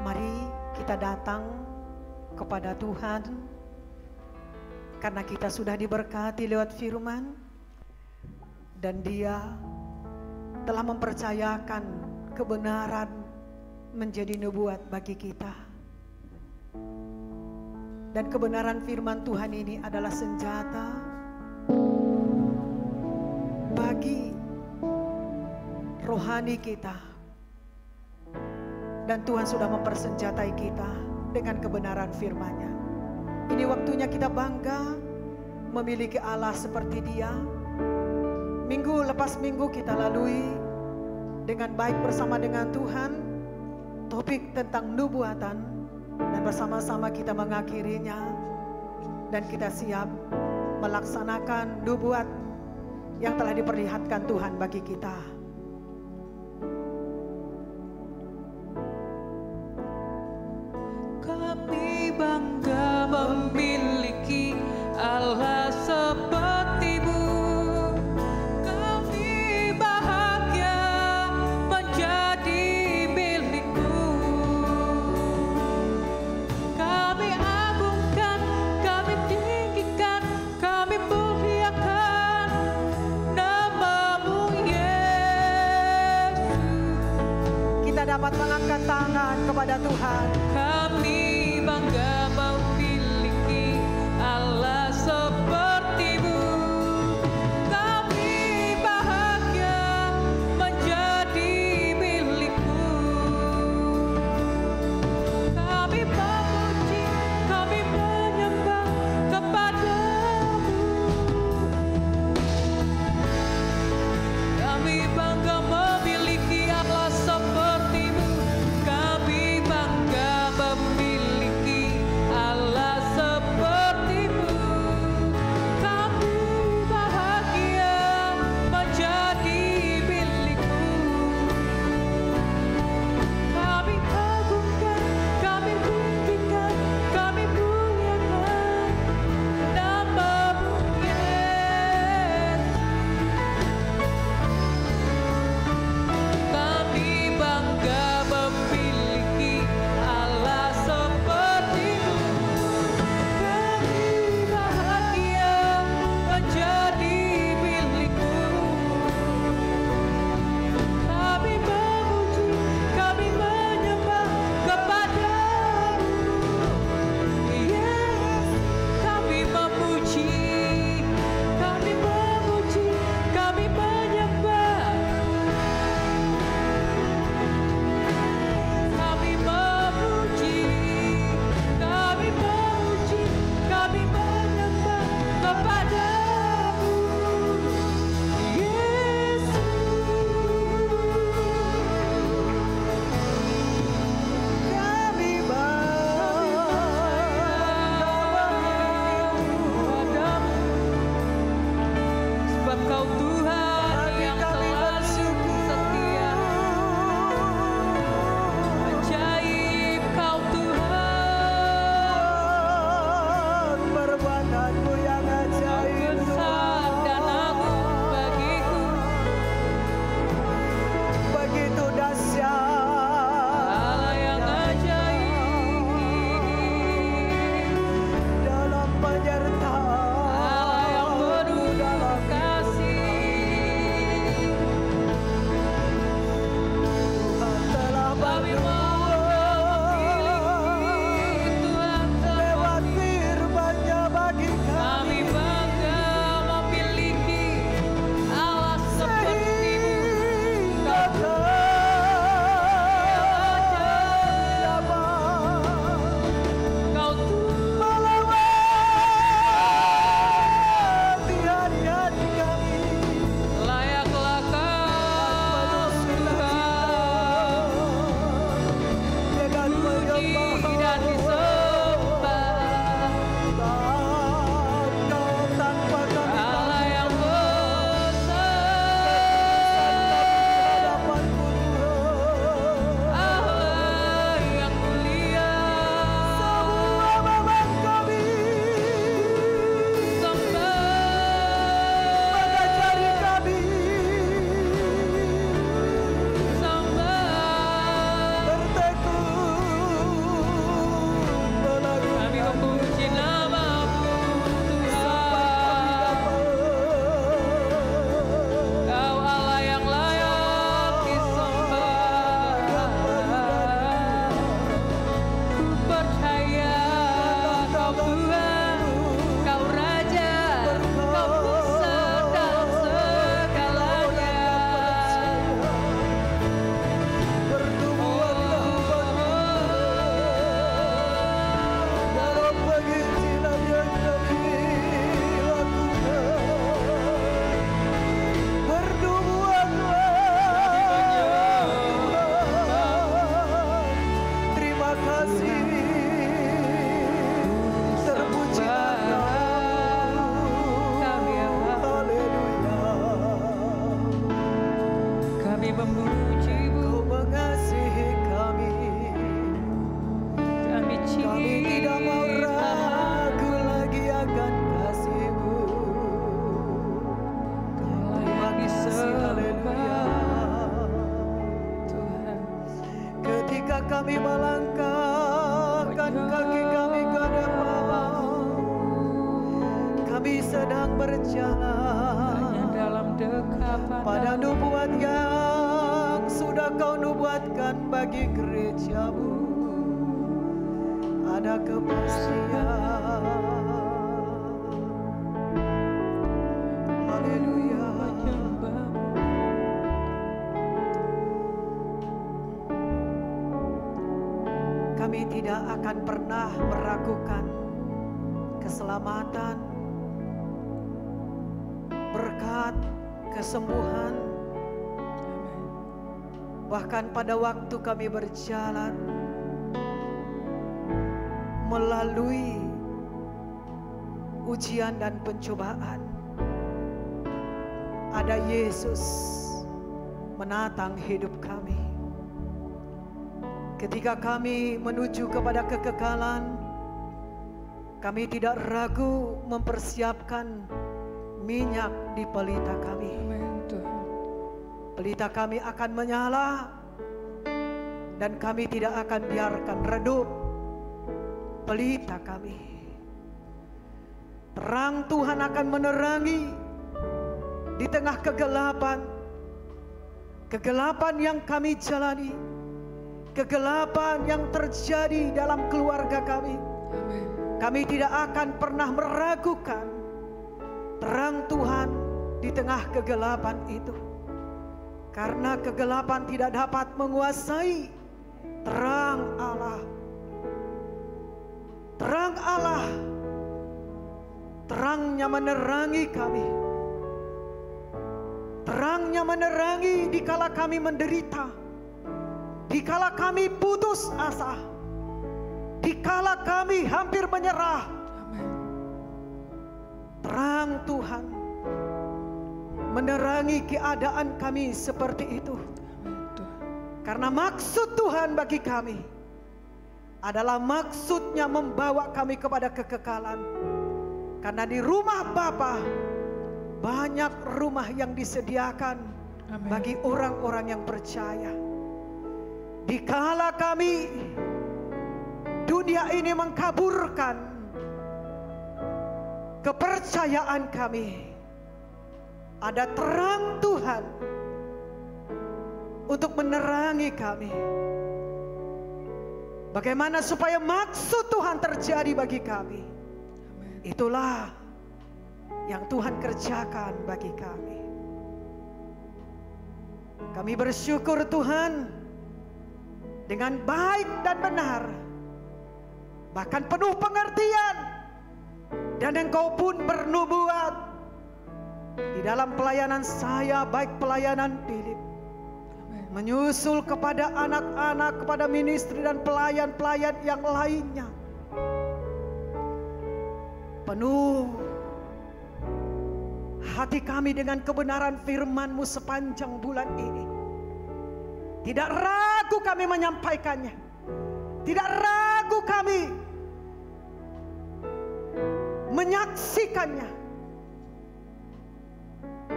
Mari kita datang kepada Tuhan karena kita sudah diberkati lewat firman, dan Dia telah mempercayakan kebenaran menjadi nubuat bagi kita. Dan kebenaran firman Tuhan ini adalah senjata bagi rohani kita. Dan Tuhan sudah mempersenjatai kita dengan kebenaran firman-Nya. Ini waktunya kita bangga memiliki Allah seperti Dia. Minggu lepas minggu kita lalui dengan baik bersama dengan Tuhan topik tentang nubuatan, dan bersama-sama kita mengakhirinya, dan kita siap melaksanakan nubuat yang telah diperlihatkan Tuhan bagi kita. Kami bangga memiliki Allah seperti-Mu. Kami bahagia menjadi milik-Mu. Kami agungkan, kami tinggikan, kami muliakan nama-Mu Yesus. Kita dapat mengangkat tangan kepada Tuhan. Kami bangga memiliki Allah seperti-Mu. Kami bahagia menjadi milik-Mu. Kami memuji, kami menyembah kepada-Mu. Kami bangga memiliki Allah seperti-Mu. Kami bangga memiliki Kami memuji-Mu, Kau mengasihi kami. kami Kami tidak mau ragu lagi akan kasih-Mu. Terima kasih, haleluya. Tuhan. Ketika kami melangkahkan kaki kami ke depan, kami sedang berjalan Hanya dalam dekapan pada nubuat yang sudah Kau nubuatkan bagi gereja-Mu. Ada kepastian. Haleluya. Kami tidak akan pernah meragukan keselamatan, berkat, kesembuhan. Bahkan pada waktu kami berjalan melalui ujian dan pencobaan, ada Yesus menatang hidup kami. Ketika kami menuju kepada kekekalan, kami tidak ragu mempersiapkan minyak di pelita kami. Amin, Tuhan. Pelita kami akan menyala dan kami tidak akan biarkan redup pelita kami. Terang Tuhan akan menerangi di tengah kegelapan. Kegelapan yang kami jalani, kegelapan yang terjadi dalam keluarga kami. Amin. Kami tidak akan pernah meragukan terang Tuhan di tengah kegelapan itu. Karena kegelapan tidak dapat menguasai terang Allah. Terang Allah, terangnya menerangi kami. Terangnya menerangi dikala kami menderita, dikala kami putus asa, dikala kami hampir menyerah. Amin. Terang Tuhan menerangi keadaan kami seperti itu. Amin, Tuhan. Karena maksud Tuhan bagi kami adalah maksudnya membawa kami kepada kekekalan. Karena di rumah Bapa banyak rumah yang disediakan Amin. bagi orang-orang yang percaya. Dikala kami dunia ini mengkaburkan kepercayaan kami, ada terang Tuhan untuk menerangi kami. Bagaimana supaya maksud Tuhan terjadi bagi kami. Itulah yang Tuhan kerjakan bagi kami. Kami bersyukur Tuhan, dengan baik dan benar, bahkan penuh pengertian, dan Engkau pun bernubuat di dalam pelayanan saya, baik pelayanan Philip, menyusul kepada anak-anak, kepada ministry dan pelayan-pelayan yang lainnya. Penuh hati kami dengan kebenaran firman-Mu sepanjang bulan ini. Tidak ragu kami menyampaikannya. Tidak ragu kami menyaksikannya.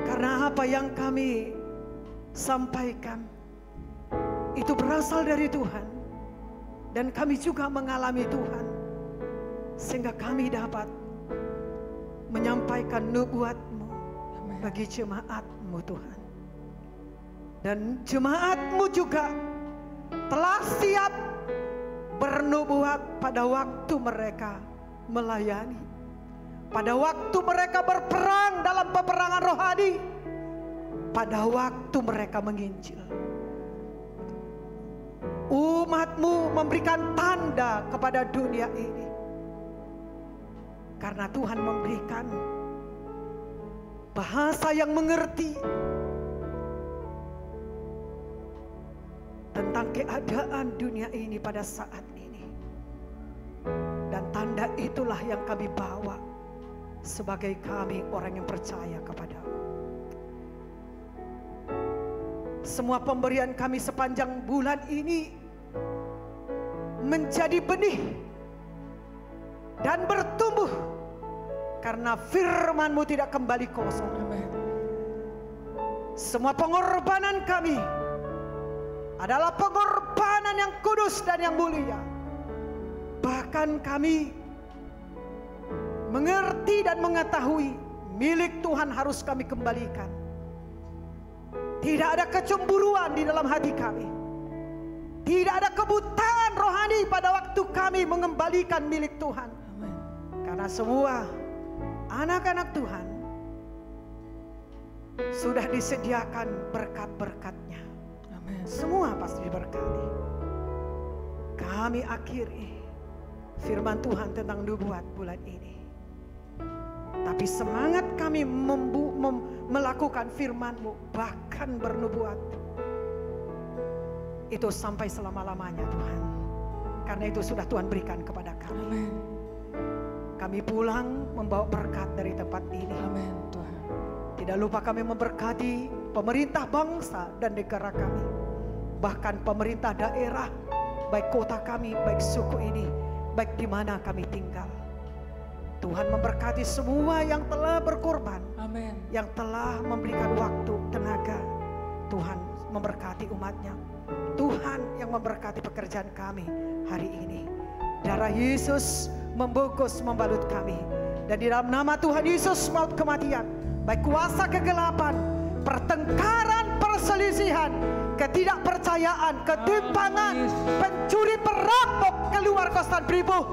Karena apa yang kami sampaikan itu berasal dari Tuhan. Dan kami juga mengalami Tuhan. Sehingga kami dapat menyampaikan nubuat-Mu bagi jemaat-Mu Tuhan. Dan jemaat-Mu juga telah siap bernubuat pada waktu mereka melayani, pada waktu mereka berperang dalam peperangan rohani, pada waktu mereka menginjil. Umat-Mu memberikan tanda kepada dunia ini. Karena Tuhan memberikan bahasa yang mengerti tentang keadaan dunia ini pada saat ini. Dan tanda itulah yang kami bawa sebagai kami orang yang percaya kepada-Mu. semua pemberian kami sepanjang bulan ini menjadi benih dan bertumbuh, karena firman-Mu tidak kembali kosong. Amin. Semua pengorbanan kami adalah pengorbanan yang kudus dan yang mulia. Bahkan kami mengerti dan mengetahui milik Tuhan harus kami kembalikan. Tidak ada kecemburuan di dalam hati kami. Tidak ada kebutaan rohani pada waktu kami mengembalikan milik Tuhan. Amin. Karena semua anak-anak Tuhan sudah disediakan berkat-berkatnya. Amin. Semua pasti diberkati. Kami akhiri firman Tuhan tentang nubuat bulan ini. Tapi semangat kami melakukan firman-Mu, bahkan bernubuat, itu sampai selama-lamanya Tuhan. Karena itu sudah Tuhan berikan kepada kami. Amin. Kami pulang membawa berkat dari tempat ini. Amin Tuhan. Tidak lupa kami memberkati pemerintah bangsa dan negara kami. Bahkan pemerintah daerah, baik kota kami, baik suku ini, baik di mana kami tinggal. Tuhan memberkati semua yang telah berkorban, Amin. yang telah memberikan waktu, tenaga. Tuhan memberkati umatnya. Tuhan yang memberkati pekerjaan kami hari ini. Darah Yesus membungkus, membalut kami. Dan di dalam nama Tuhan Yesus, maut kematian, baik kuasa kegelapan, pertengkaran, perselisihan, ketidakpercayaan, ketimpangan, pencuri, perampok, keluar kosan beribu.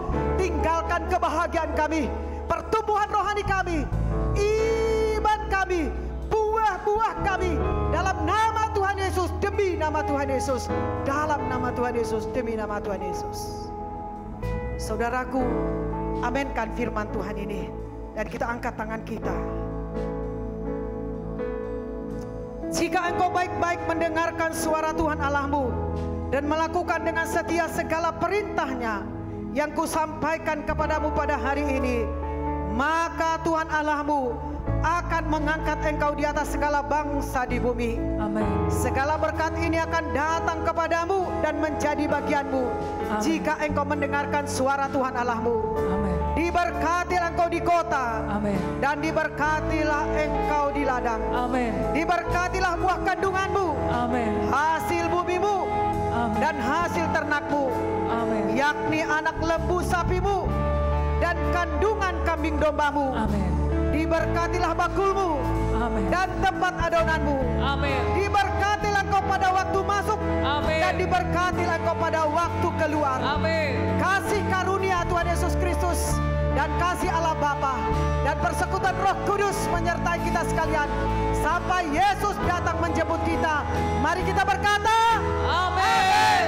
Tinggalkan kebahagiaan kami, pertumbuhan rohani kami, iman kami, buah-buah kami, dalam nama Tuhan Yesus, demi nama Tuhan Yesus, dalam nama Tuhan Yesus, demi nama Tuhan Yesus. Saudaraku, aminkan firman Tuhan ini, dan kita angkat tangan kita. Jika engkau baik-baik mendengarkan suara Tuhan Allahmu dan melakukan dengan setia segala perintahnya yang kusampaikan kepadamu pada hari ini, maka Tuhan Allahmu akan mengangkat engkau di atas segala bangsa di bumi. Amin. Segala berkat ini akan datang kepadamu dan menjadi bagianmu. Amin. Jika engkau mendengarkan suara Tuhan Allahmu. Amin. Diberkatilah engkau di kota. Amin. Dan diberkatilah engkau di ladang. Amin. Diberkatilah buah kandunganmu, Amin. hasil bumimu, Amin. dan hasil ternakmu, Amin. yakni anak lembu sapimu dan kandungan kambing dombamu. Amin. Diberkatilah bakulmu Amin. dan tempat adonanmu. Amin. Diberkatilah engkau pada waktu masuk, Amin. dan diberkatilah engkau pada waktu keluar. Amin. Kasih karunia Tuhan Yesus Kristus dan kasih Allah Bapa dan persekutuan Roh Kudus menyertai kita sekalian sampai Yesus datang menjemput kita. Mari kita berkata, Amin.